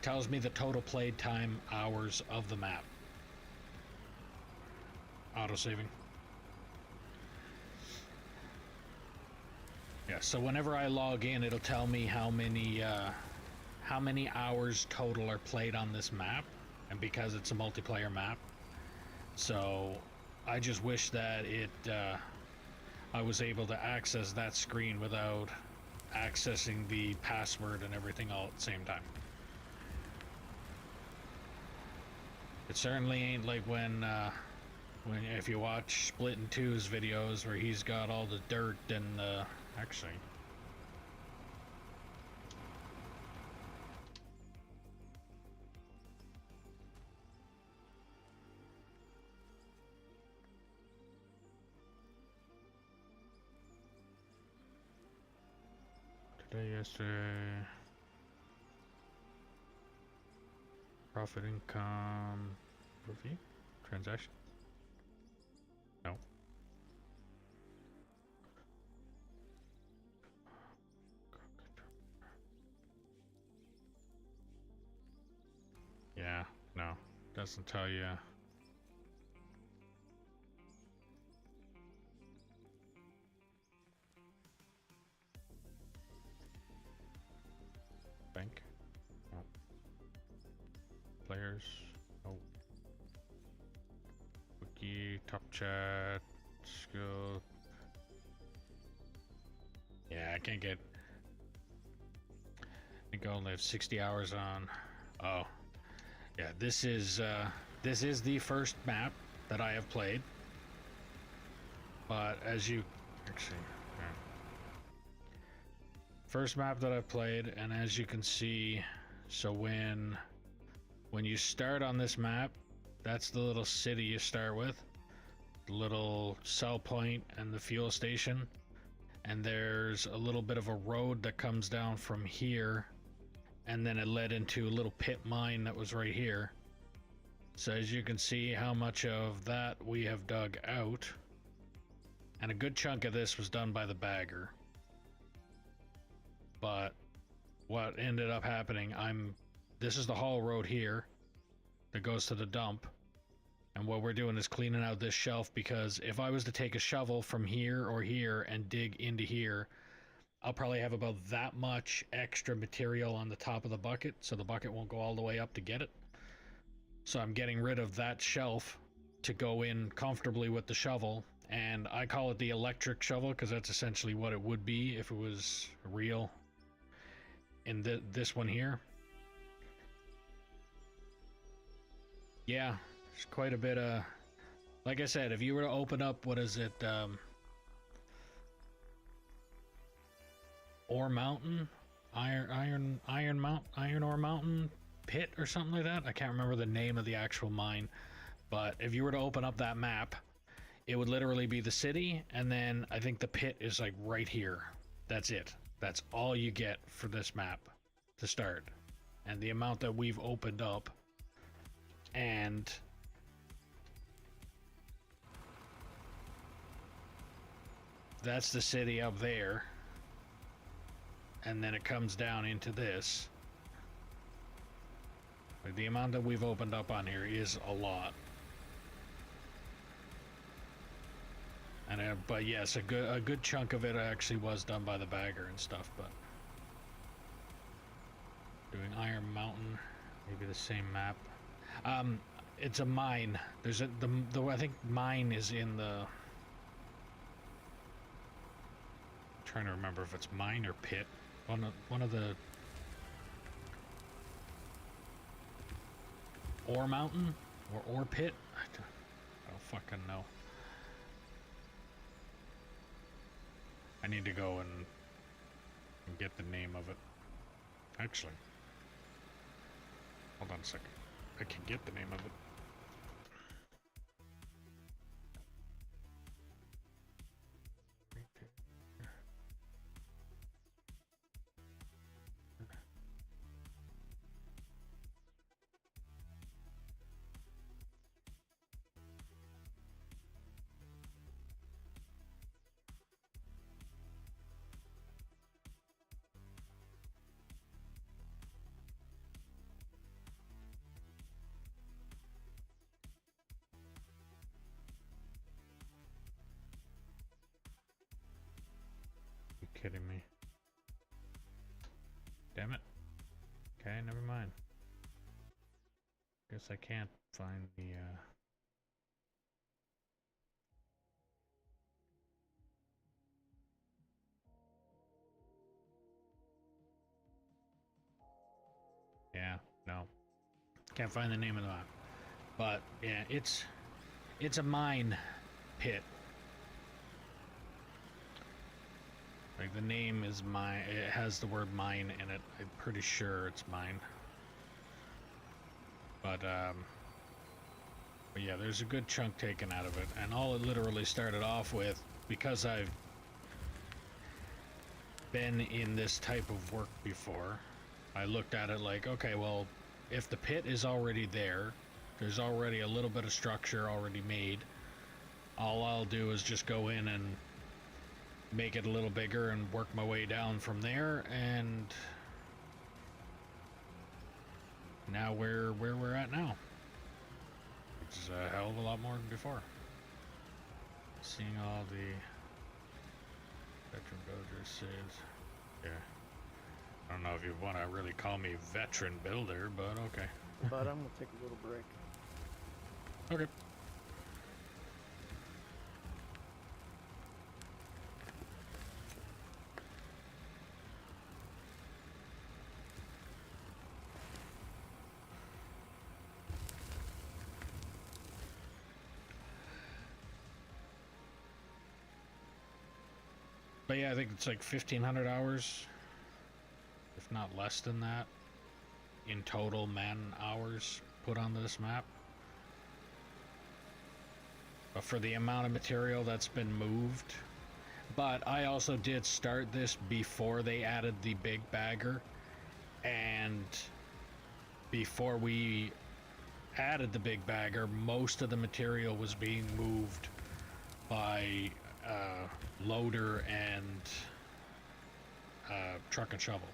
the total played time hours of the map. Auto-saving. Yeah, so whenever I log in, it'll tell me how many hours total are played on this map, and because it's a multiplayer map, so I just wish that I was able to access that screen without accessing the password and everything all at the same time. It certainly ain't like when if you watch Splitting 2's videos where he's got all the dirt and actually. Today, yesterday. Profit income review? Transaction? No. Yeah, no. Doesn't tell you. Bank? No. Players? No. Wiki, top chat, skill. Yeah, I can't get. I think I only have 60 hours on. Oh. Yeah, this is the first map that I have played. But as you actually, yeah. First map that I've played, and as you can see, so when you start on this map, that's the little city you start with, the little sell point and the fuel station, and there's a little bit of a road that comes down from here, and then it led into a little pit mine that was right here. So as you can see how much of that we have dug out, and a good chunk of this was done by the bagger. But what ended up happening, this is the haul road here that goes to the dump, and what we're doing is cleaning out this shelf, because if I was to take a shovel from here or here and dig into here, I'll probably have about that much extra material on the top of the bucket, so the bucket won't go all the way up to get it. So I'm getting rid of that shelf to go in comfortably with the shovel, and I call it the electric shovel because that's essentially what it would be if it was real in this one here. Yeah, there's quite a bit of, like I said, if you were to open up, what is it, Ore Mountain, Iron Ore Mountain Pit or something like that. I can't remember the name of the actual mine, but if you were to open up that map, it would literally be the city, and then I think the pit is like right here. That's it. That's all you get for this map to start, and the amount that we've opened up, and that's the city up there. And then it comes down into this. Like, the amount that we've opened up on here is a lot. And but yes, a good chunk of it actually was done by the bagger and stuff. But doing Iron Mountain, maybe the same map. It's a mine. There's the I think mine is in the. I'm trying to remember if it's mine or pit. One of the. Ore Mountain or Ore Pit. I don't fucking know. I need to go and get the name of it. Actually, hold on a second. I can get the name of it. Kidding me? Damn it. Okay, never mind. Guess I can't find the yeah, no. Can't find the name of the map. But yeah, it's a mine pit. Like the name is mine. It has the word mine in it. I'm pretty sure it's mine. But yeah, there's a good chunk taken out of it, and all it literally started off with, because I've been in this type of work before, I looked at it like, okay, well, if the pit is already there, there's already a little bit of structure already made. All I'll do is just go in and make it a little bigger and work my way down from there, and now where we're at now, which is a hell of a lot more than before. Seeing all the veteran builder saves. Yeah, I don't know if you want to really call me veteran builder, but okay. But I'm gonna take a little break. Okay. But yeah, I think it's like 1,500 hours, if not less than that, in total man hours put onto this map. But for the amount of material that's been moved. But I also did start this before they added the big bagger, and before we added the big bagger, most of the material was being moved by loader and truck and shovel.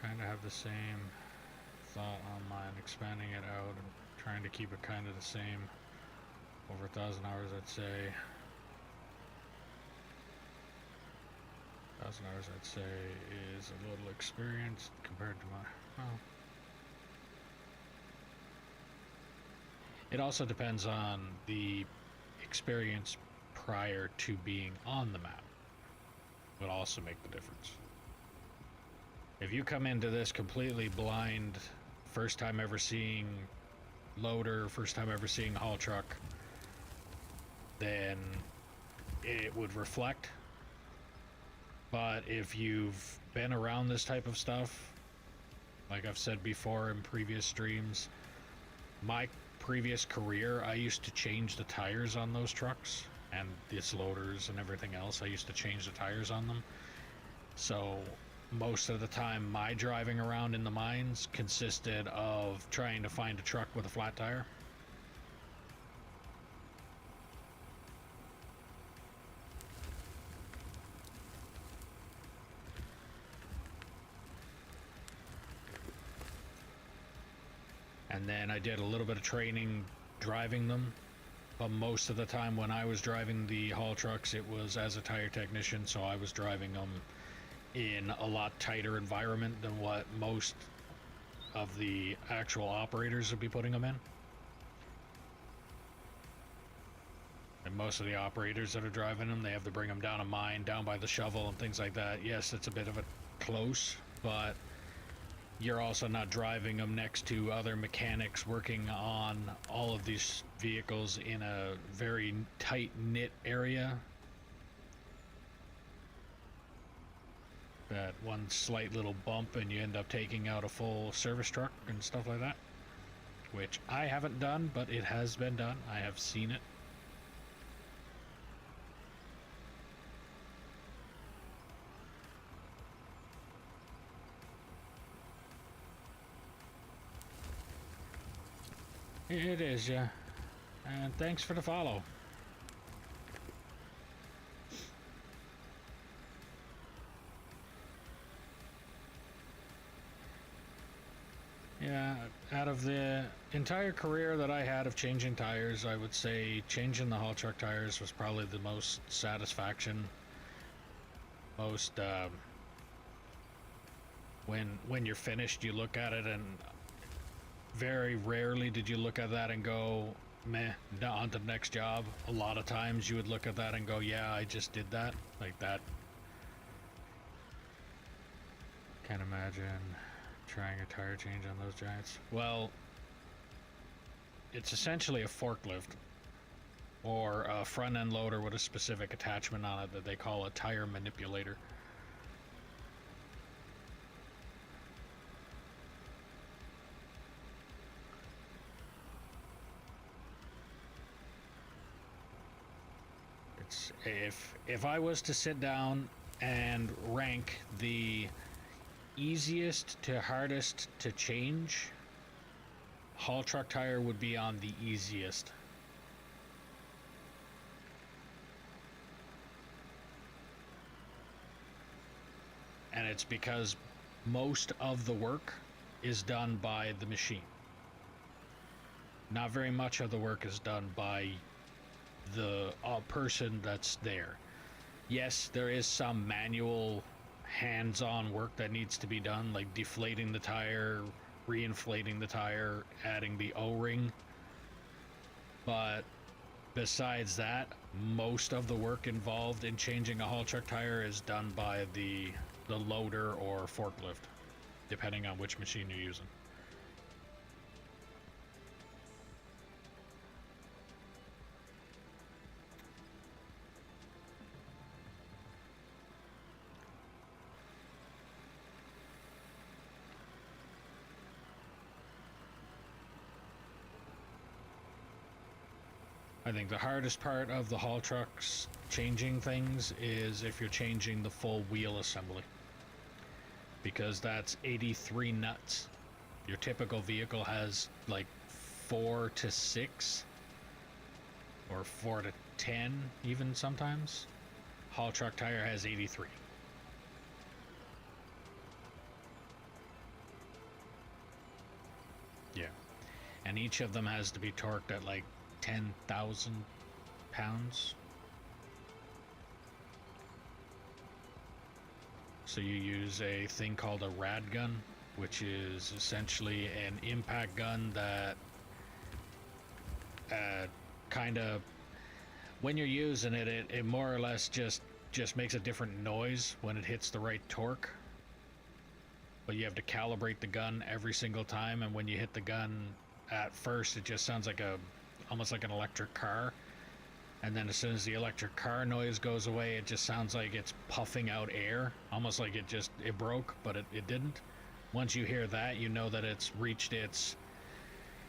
Kind of have the same thought on mine, expanding it out and trying to keep it kind of the same. Over 1,000 hours, I'd say. 1,000 hours, I'd say, is a little experience compared to my. Well, it also depends on the experience prior to being on the map. Would also make the difference. If you come into this completely blind, first time ever seeing loader, first time ever seeing haul truck, then it would reflect. But if you've been around this type of stuff, like I've said before in previous streams, my previous career, I used to change the tires on those trucks and these loaders and everything else. I used to change the tires on them. So most of the time my driving around in the mines consisted of trying to find a truck with a flat tire. And then I did a little bit of training driving them. But most of the time when I was driving the haul trucks, it was as a tire technician, so I was driving them in a lot tighter environment than what most of the actual operators would be putting them in. And most of the operators that are driving them, they have to bring them down a mine, down by the shovel and things like that. Yes, it's a bit of a close, but you're also not driving them next to other mechanics working on all of these vehicles in a very tight-knit area. That one slight little bump and you end up taking out a full service truck and stuff like that. Which I haven't done, but it has been done. I have seen it. It is, yeah. And thanks for the follow. Yeah, out of the entire career that I had of changing tires, I would say changing the haul truck tires was probably the most satisfaction. Most, when you're finished, you look at it and very rarely did you look at that and go, meh, on to the next job. A lot of times you would look at that and go, yeah, I just did that. Like that. Can't imagine trying a tire change on those giants. Well, it's essentially a forklift or a front end loader with a specific attachment on it that they call a tire manipulator. It's, if I was to sit down and rank the easiest to hardest to change, haul truck tire would be on the easiest. And it's because most of the work is done by the machine. Not very much of the work is done by the person that's there. Yes, there is some manual hands-on work that needs to be done, like deflating the tire, reinflating the tire, adding the O-ring. But besides that, most of the work involved in changing a haul truck tire is done by the loader or forklift, depending on which machine you're using. I think the hardest part of the haul trucks changing things is if you're changing the full wheel assembly, because that's 83 nuts. Your typical vehicle has like 4 to 6 or 4 to 10 even sometimes. Haul truck tire has 83. Yeah, and each of them has to be torqued at like 10,000 pounds. So you use a thing called a rad gun, which is essentially an impact gun that kind of, when you're using it, it more or less just makes a different noise when it hits the right torque. But you have to calibrate the gun every single time, and when you hit the gun at first, it just sounds like almost like an electric car, and then as soon as the electric car noise goes away, it just sounds like it's puffing out air, almost like it broke, but it didn't. Once you hear that, you know that it's reached its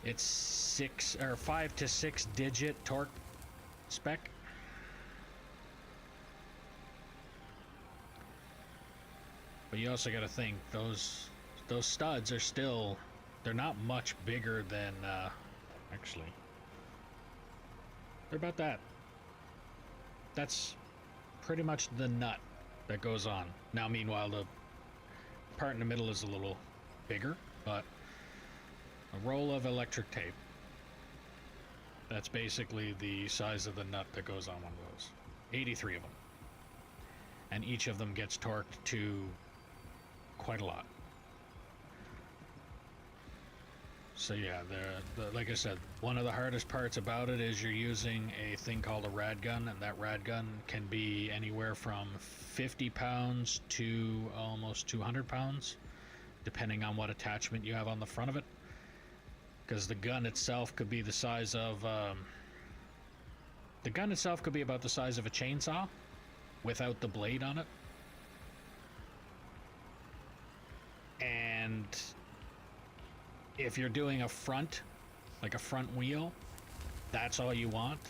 5 to 6 digit torque spec. But you also got to think those studs are still, they're not much bigger than actually they're about that. That's pretty much the nut that goes on. Now, meanwhile, the part in the middle is a little bigger, but a roll of electric tape. That's basically the size of the nut that goes on one of those. 83 of them. And each of them gets torqued to quite a lot. So yeah, like I said, one of the hardest parts about it is you're using a thing called a rad gun, and that rad gun can be anywhere from 50 pounds to almost 200 pounds, depending on what attachment you have on the front of it. Because the gun itself could be the size of... the gun itself could be about the size of a chainsaw, without the blade on it. And if you're doing a front, like a front wheel, that's all you want.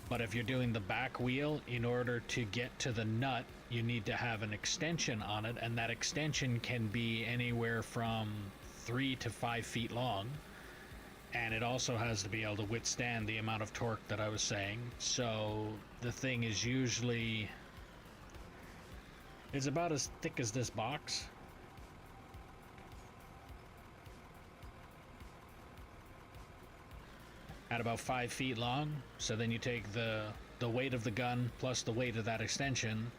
But if you're doing the back wheel, in order to get to the nut, you need to have an extension on it, and that extension can be anywhere from 3 to 5 feet long. And it also has to be able to withstand the amount of torque that I was saying. So the thing is usually... it's about as thick as this box. At about 5 feet long. So then you take the weight of the gun plus the weight of that extension,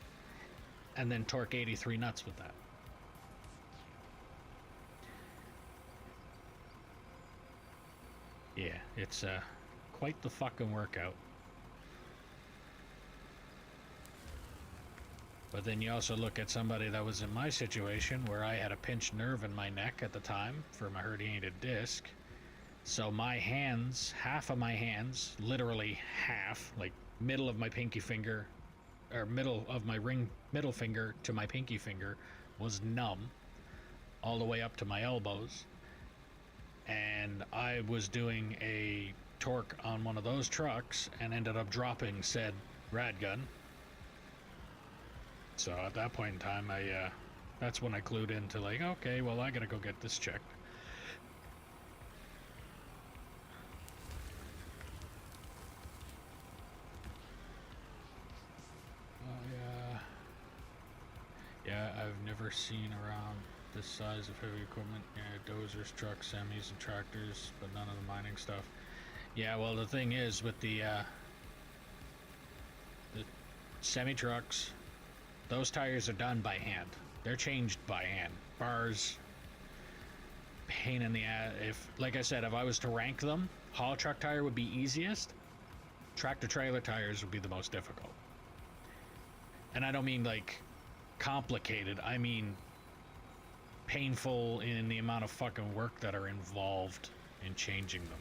and then torque 83 nuts with that. Yeah, it's quite the fucking workout. But then you also look at somebody that was in my situation, where I had a pinched nerve in my neck at the time for my herniated disc. So my hands, half of my hands, literally half, like middle of my pinky finger, or middle of my middle finger to my pinky finger, was numb all the way up to my elbows. And I was doing a torque on one of those trucks and ended up dropping said rad gun. So at that point in time, that's when I clued into like, okay, well, I gotta go get this checked. Yeah, I've never seen around this size of heavy equipment. Yeah, dozers, trucks, semis, and tractors, but none of the mining stuff. Yeah, well, the thing is with the semi-trucks, those tires are done by hand. They're changed by hand. Bars, pain in the ass. If, like I said, if I was to rank them, haul truck tire would be easiest. Tractor trailer tires would be the most difficult. And I don't mean like complicated, I mean painful in the amount of fucking work that are involved in changing them.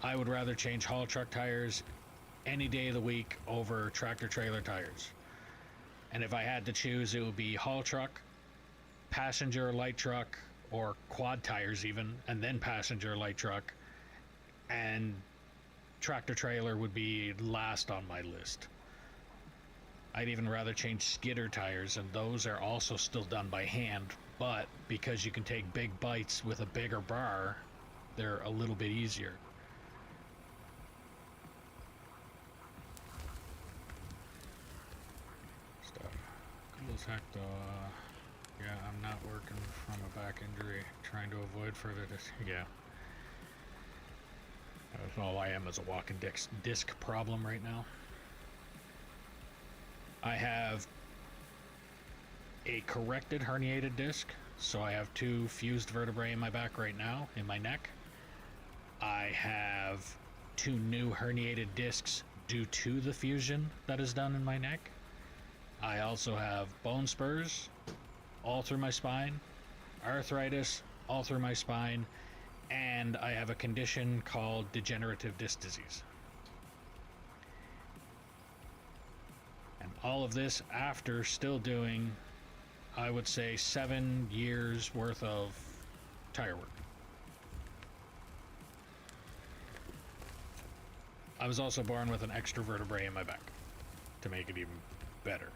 I would rather change haul truck tires any day of the week over tractor trailer tires. And if I had to choose, it would be haul truck, passenger light truck, or quad tires even, and then passenger light truck, and tractor trailer would be last on my list. I'd even rather change skidder tires, and those are also still done by hand, but because you can take big bites with a bigger bar, they're a little bit easier. Stuff. Cool as heck though. Yeah, I'm not working from a back injury, trying to avoid further yeah. That's all I am is a walking disc problem right now. I have a corrected herniated disc, so I have 2 fused vertebrae in my back right now, in my neck. I have 2 new herniated discs due to the fusion that is done in my neck. I also have bone spurs all through my spine, arthritis all through my spine, and I have a condition called degenerative disc disease. And all of this after still doing, I would say, 7 years worth of tire work. I was also born with an extra vertebrae in my back to make it even better.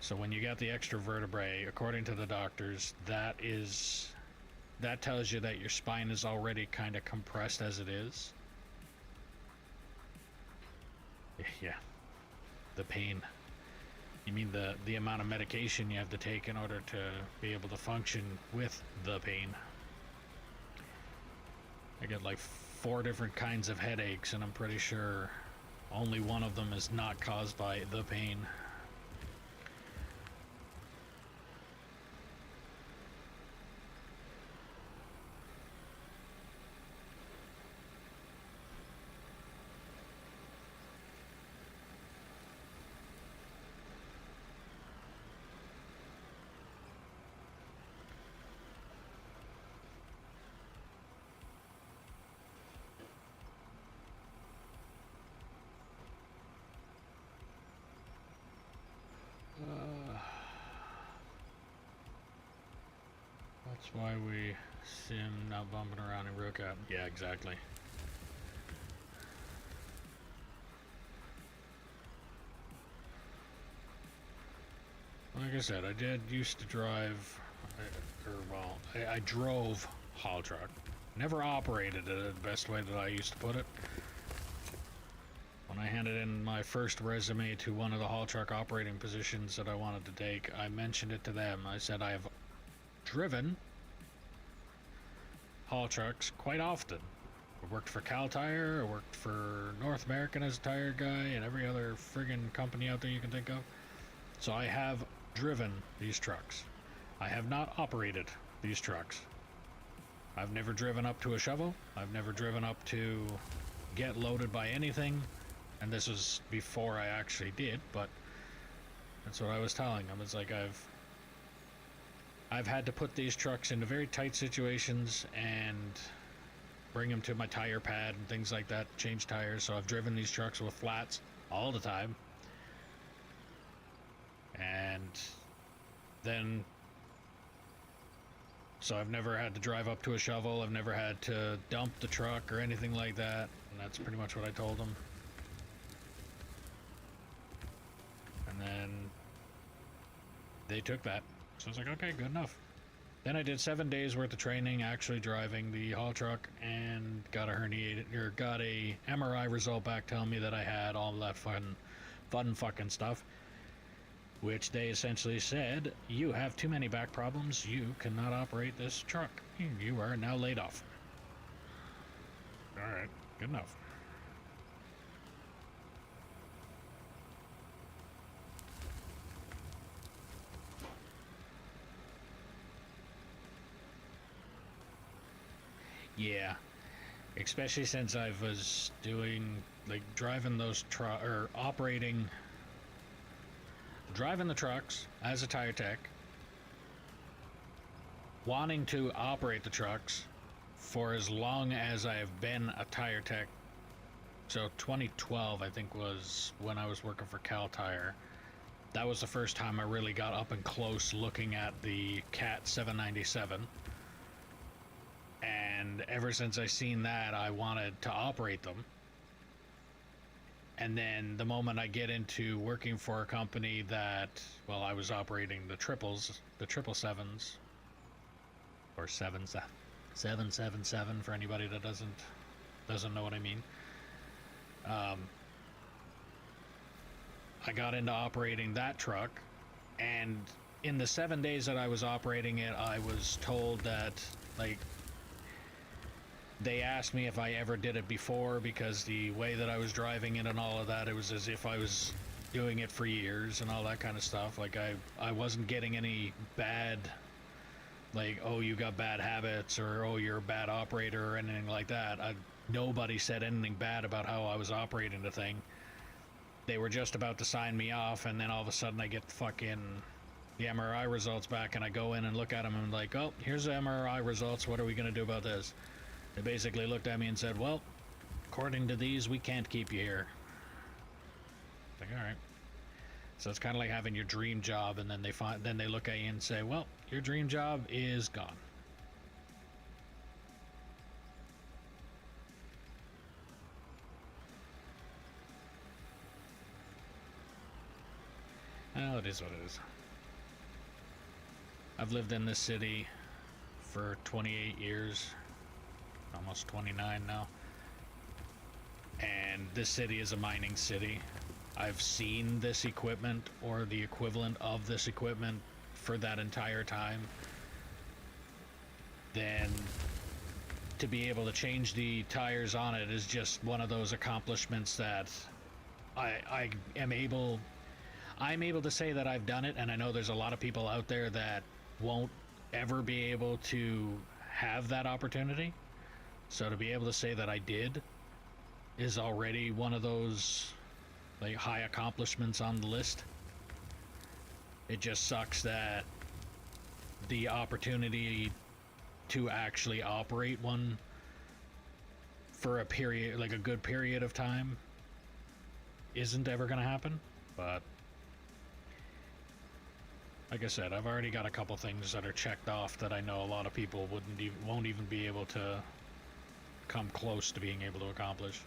So when you got the extra vertebrae, according to the doctors, that tells you that your spine is already kind of compressed as it is. Yeah. The pain. You mean the amount of medication you have to take in order to be able to function with the pain. I get like 4 different kinds of headaches, and I'm pretty sure only one of them is not caused by the pain. That's why we sim not bumping around in Rook out. Yeah, exactly. Like I said, I did used to drive, I drove haul truck. Never operated it, the best way that I used to put it. When I handed in my first resume to one of the haul truck operating positions that I wanted to take, I mentioned it to them. I said I've driven haul trucks quite often. I worked for Cal Tire, I worked for North American as a tire guy, and every other friggin' company out there you can think of. So I have driven these trucks. I have not operated these trucks. I've never driven up to a shovel. I've never driven up to get loaded by anything. And this was before I actually did, but that's what I was telling them. It's like I've had to put these trucks into very tight situations and bring them to my tire pad and things like that, change tires. So I've driven these trucks with flats all the time. And then, so I've never had to drive up to a shovel. I've never had to dump the truck or anything like that. And that's pretty much what I told them. And then they took that. So I was like, okay, good enough. Then I did 7 days worth of training actually driving the haul truck and got a MRI result back telling me that I had all that fun fucking stuff. Which they essentially said, you have too many back problems, you cannot operate this truck. You are now laid off. Alright, good enough. Yeah, especially since I was doing, like, driving those driving the trucks as a tire tech, wanting to operate the trucks for as long as I have been a tire tech. So 2012, I think, was when I was working for Cal Tire. That was the first time I really got up and close looking at the Cat 797. And ever since I seen that, I wanted to operate them. And then the moment I get into working for a company that, well, I was operating the 777s, or 777 for anybody that doesn't know what I mean. I got into operating that truck, and in the 7 days that I was operating it, I was told that, like, they asked me if I ever did it before, because the way that I was driving it and all of that, it was as if I was doing it for years and all that kind of stuff. Like, I wasn't getting any bad, like, oh, you got bad habits, or oh, you're a bad operator, or anything like that. Nobody said anything bad about how I was operating the thing. They were just about to sign me off, and then all of a sudden I get the MRI results back, and I go in and look at them and like, oh, here's the MRI results, what are we going to do about this? They basically looked at me and said, well, according to these, we can't keep you here. Like, all right. So it's kind of like having your dream job, and then they look at you and say, well, your dream job is gone. Well, it is what it is. I've lived in this city for 28 years. Almost 29 now. And this city is a mining city. I've seen this equipment, or the equivalent of this equipment, for that entire time. Then to be able to change the tires on it is just one of those accomplishments that I'm able to say that I've done it, and I know there's a lot of people out there that won't ever be able to have that opportunity. So to be able to say that I did is already one of those like high accomplishments on the list. It just sucks that the opportunity to actually operate one for a period, like a good period of time, isn't ever going to happen. But like I said, I've already got a couple things that are checked off that I know a lot of people won't even be able to come close to being able to accomplish.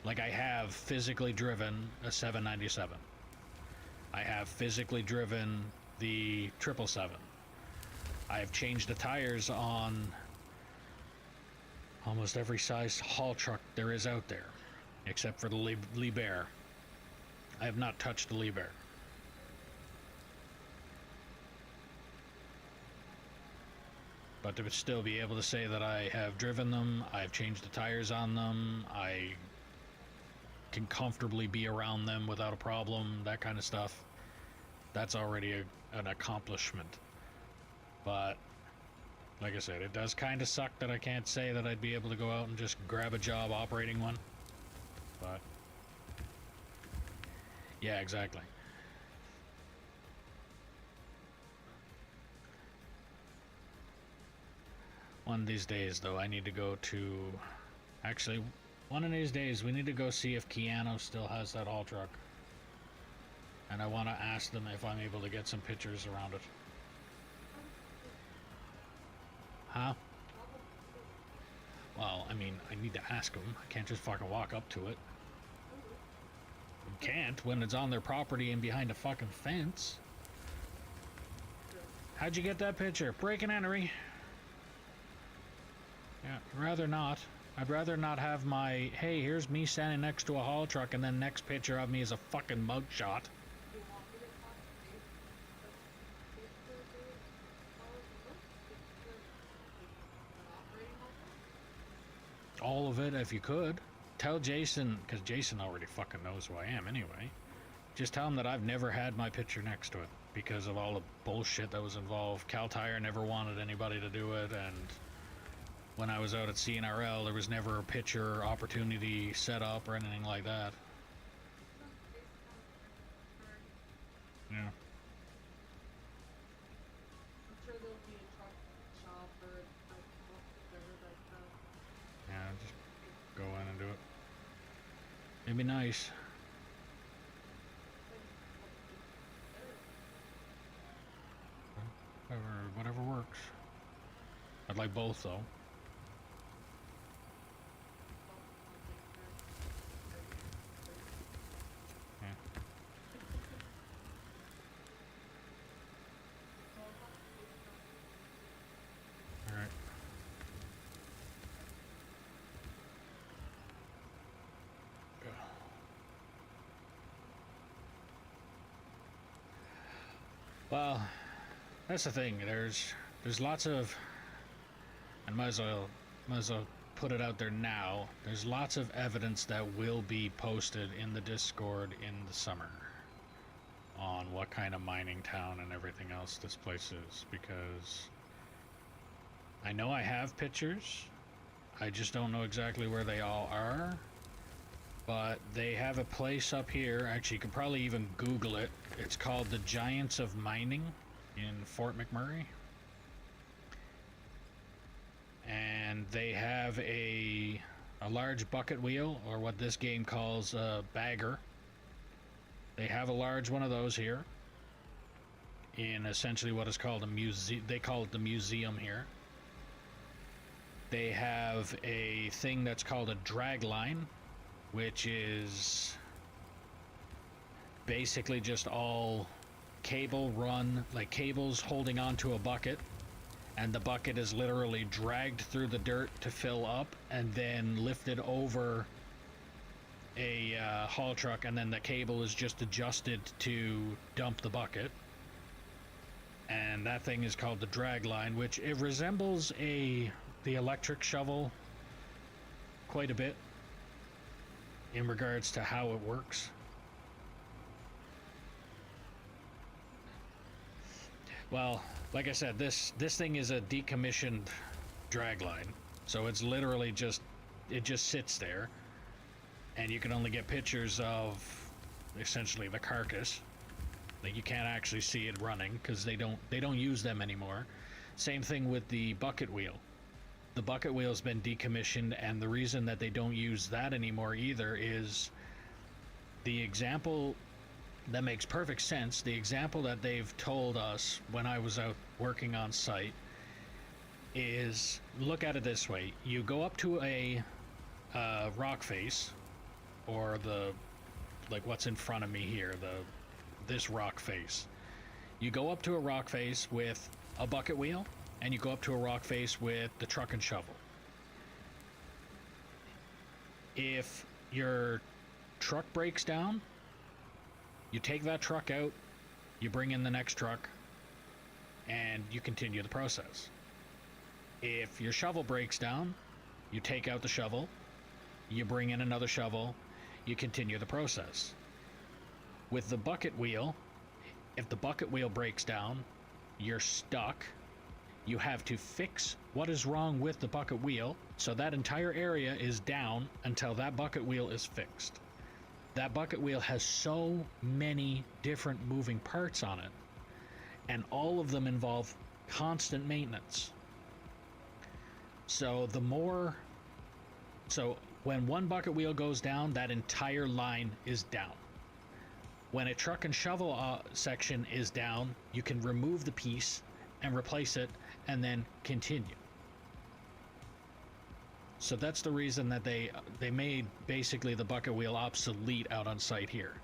Like, I have physically driven a 797. I have physically driven the 777. I have changed the tires on almost every size haul truck there is out there, except for the Liebherr. I have not touched the Liebherr. But to still be able to say that I have driven them, I've changed the tires on them, I can comfortably be around them without a problem, that kind of stuff, that's already an accomplishment. But like I said, it does kind of suck that I can't say that I'd be able to go out and just grab a job operating one. But yeah, exactly. One of these days, though, I need to go to... Actually, one of these days, we need to go see if Keanu still has that haul truck. And I want to ask them if I'm able to get some pictures around it. Huh? Well, I mean, I need to ask them. I can't just fucking walk up to it. You can't when it's on their property and behind a fucking fence. How'd you get that picture? Break and entry. Yeah, rather not. I'd rather not have my, hey, here's me standing next to a haul truck, and then next picture of me is a fucking mugshot. All of it, if you could. Tell Jason, because Jason already fucking knows who I am anyway. Just tell him that I've never had my picture next to it because of all the bullshit that was involved. Cal Tire never wanted anybody to do it, and when I was out at CNRL, there was never a picture opportunity set up or anything like that. Yeah. I'm sure there'll be a truck shop or like whatever like that. Yeah, just go in and do it. It'd be nice. Whatever works. I'd like both, though. Well, that's the thing. There's lots of, and might as well put it out there now. There's lots of evidence that will be posted in the Discord in the summer on what kind of mining town and everything else this place is, because I know I have pictures. I just don't know exactly where they all are. But they have a place up here, actually you could probably even Google it. It's called the Giants of Mining in Fort McMurray. And they have a large bucket wheel, or what this game calls a bagger. They have a large one of those here in essentially what is called a museum. They call it the museum here. They have a thing that's called a drag line, which is basically just all cable run, like cables holding onto a bucket, and the bucket is literally dragged through the dirt to fill up and then lifted over a haul truck, and then the cable is just adjusted to dump the bucket. And that thing is called the drag line, which it resembles the electric shovel quite a bit in regards to how it works. Well, like I said, this thing is a decommissioned dragline, so it's literally just, it just sits there, and you can only get pictures of essentially the carcass. Like, you can't actually see it running because they don't use them anymore. Same thing with the bucket wheel. The bucket wheel's been decommissioned, and the reason that they don't use that anymore either is the example that makes perfect sense. The example that they've told us when I was out working on site is, look at it this way: you go up to a rock face, or the, like what's in front of me here, this rock face. You go up to a rock face with a bucket wheel, and you go up to a rock face with the truck and shovel. If your truck breaks down, you take that truck out, you bring in the next truck, and you continue the process. If your shovel breaks down, you take out the shovel, you bring in another shovel, you continue the process. With the bucket wheel, if the bucket wheel breaks down, you're stuck. You have to fix what is wrong with the bucket wheel, so that entire area is down until that bucket wheel is fixed. That bucket wheel has so many different moving parts on it, and all of them involve constant maintenance. So when one bucket wheel goes down, that entire line is down. When a truck and shovel section is down, you can remove the piece and replace it and then continue. So that's the reason that they made basically the bucket wheel obsolete out on site here,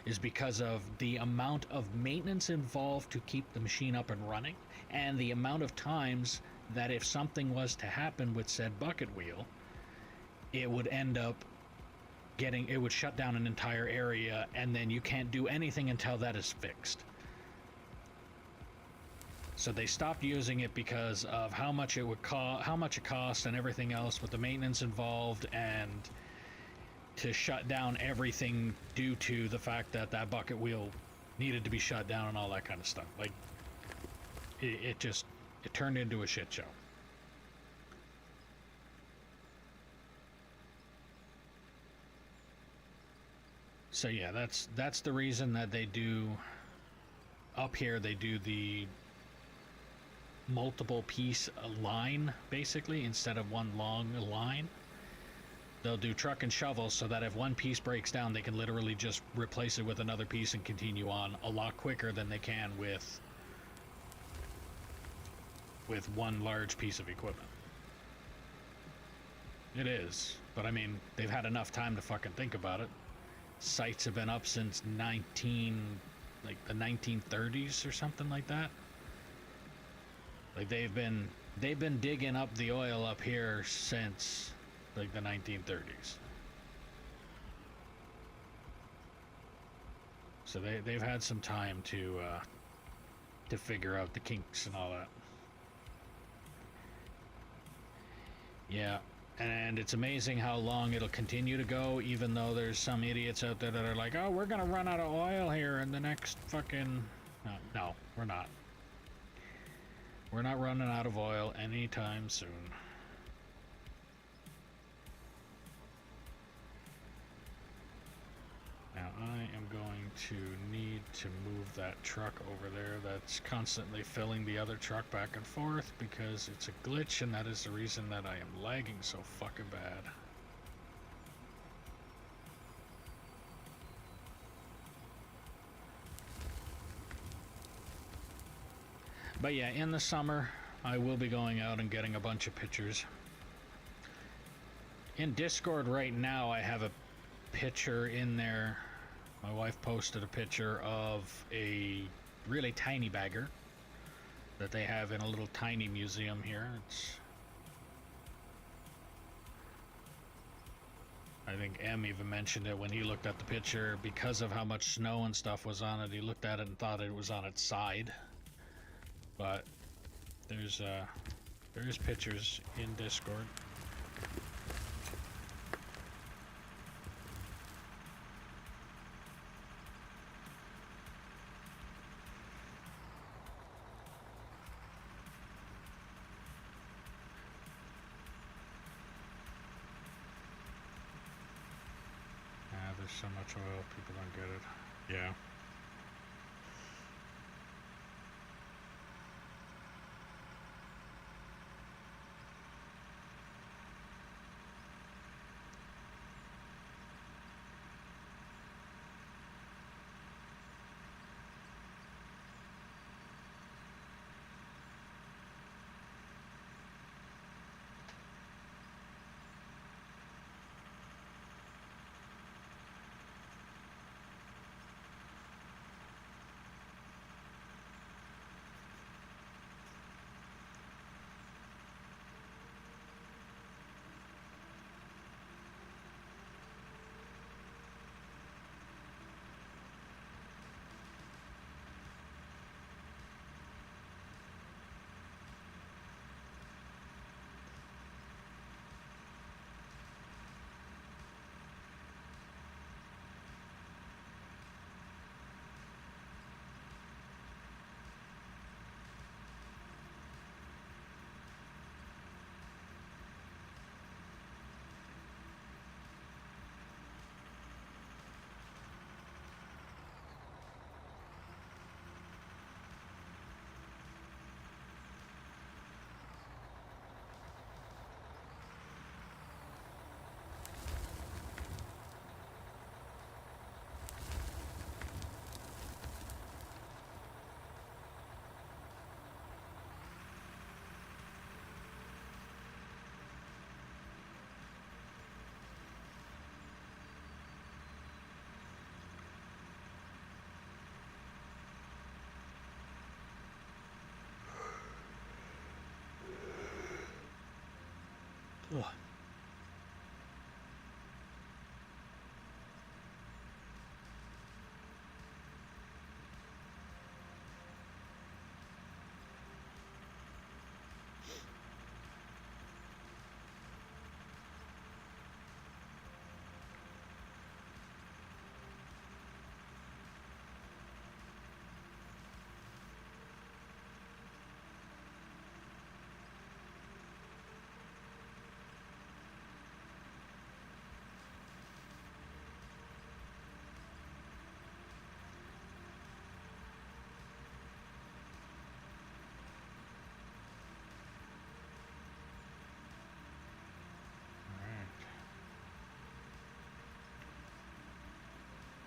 is because of the amount of maintenance involved to keep the machine up and running, and the amount of times that if something was to happen with said bucket wheel, it would end up it would shut down an entire area, and then you can't do anything until that is fixed. So they stopped using it because of how much it would how much it cost and everything else with the maintenance involved, and to shut down everything due to the fact that that bucket wheel needed to be shut down and all that kind of stuff. Like, it turned into a shit show. So yeah, that's the reason that they do up here. They do the multiple piece line basically instead of one long line. They'll do truck and shovel so that if one piece breaks down, they can literally just replace it with another piece and continue on a lot quicker than they can with one large piece of equipment. It is, but I mean, they've had enough time to fucking think about it. Sites have been up since the 1930s or something like that. Like, they've been digging up the oil up here since like the 1930s. So they've had some time to figure out the kinks and all that. Yeah. And it's amazing how long it'll continue to go, even though there's some idiots out there that are like, oh, we're gonna run out of oil here in the next fucking... No, we're not. We're not running out of oil anytime soon. Now I am going to need to move that truck over there that's constantly filling the other truck back and forth because it's a glitch, and that is the reason that I am lagging so fucking bad. But yeah, in the summer I will be going out and getting a bunch of pictures. In Discord right now I have a picture in there. My wife posted a picture of a really tiny bagger that they have in a little tiny museum here. I think M even mentioned it when he looked at the picture. Because of how much snow and stuff was on it, he looked at it and thought it was on its side. But there's pictures in Discord. So much oil, people don't get it. Yeah. Ugh. Alright.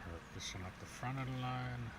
Park this one up the front of the line.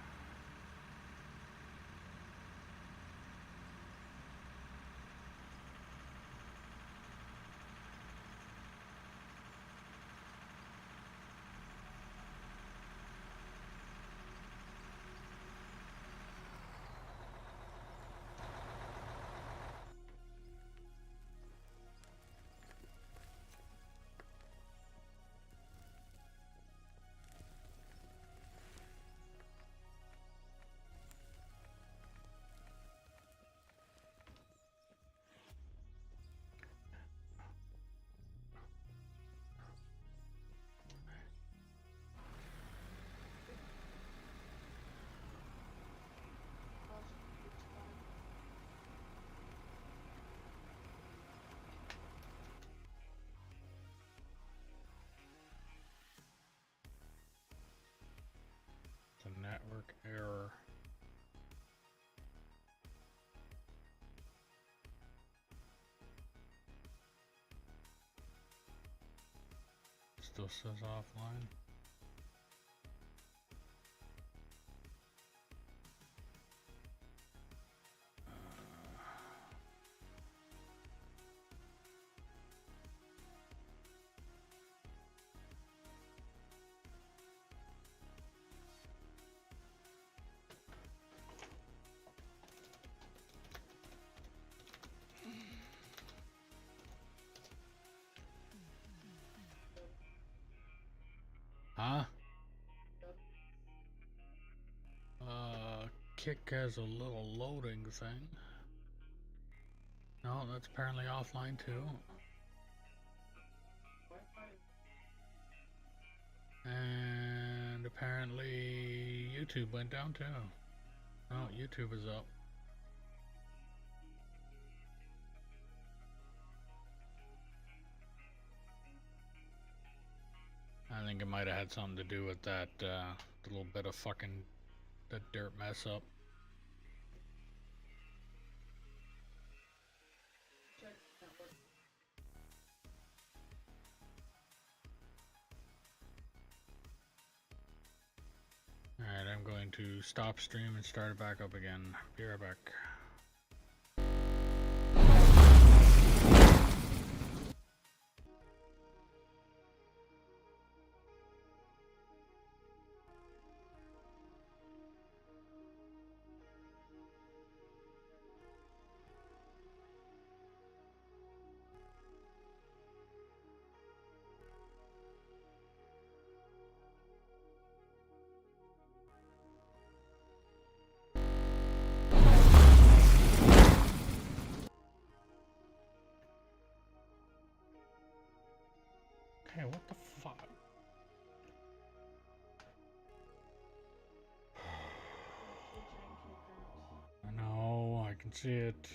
The network error. Still says offline. Huh? Kick has a little loading thing. No, that's apparently offline too. And apparently YouTube went down too. Oh, YouTube is up. I think think it might have had something to do with that little bit of fucking that dirt mess up. Check network. Alright, I'm going to stop stream and start it back up again. Be right back. Okay, what the fuck? I know, I can see it.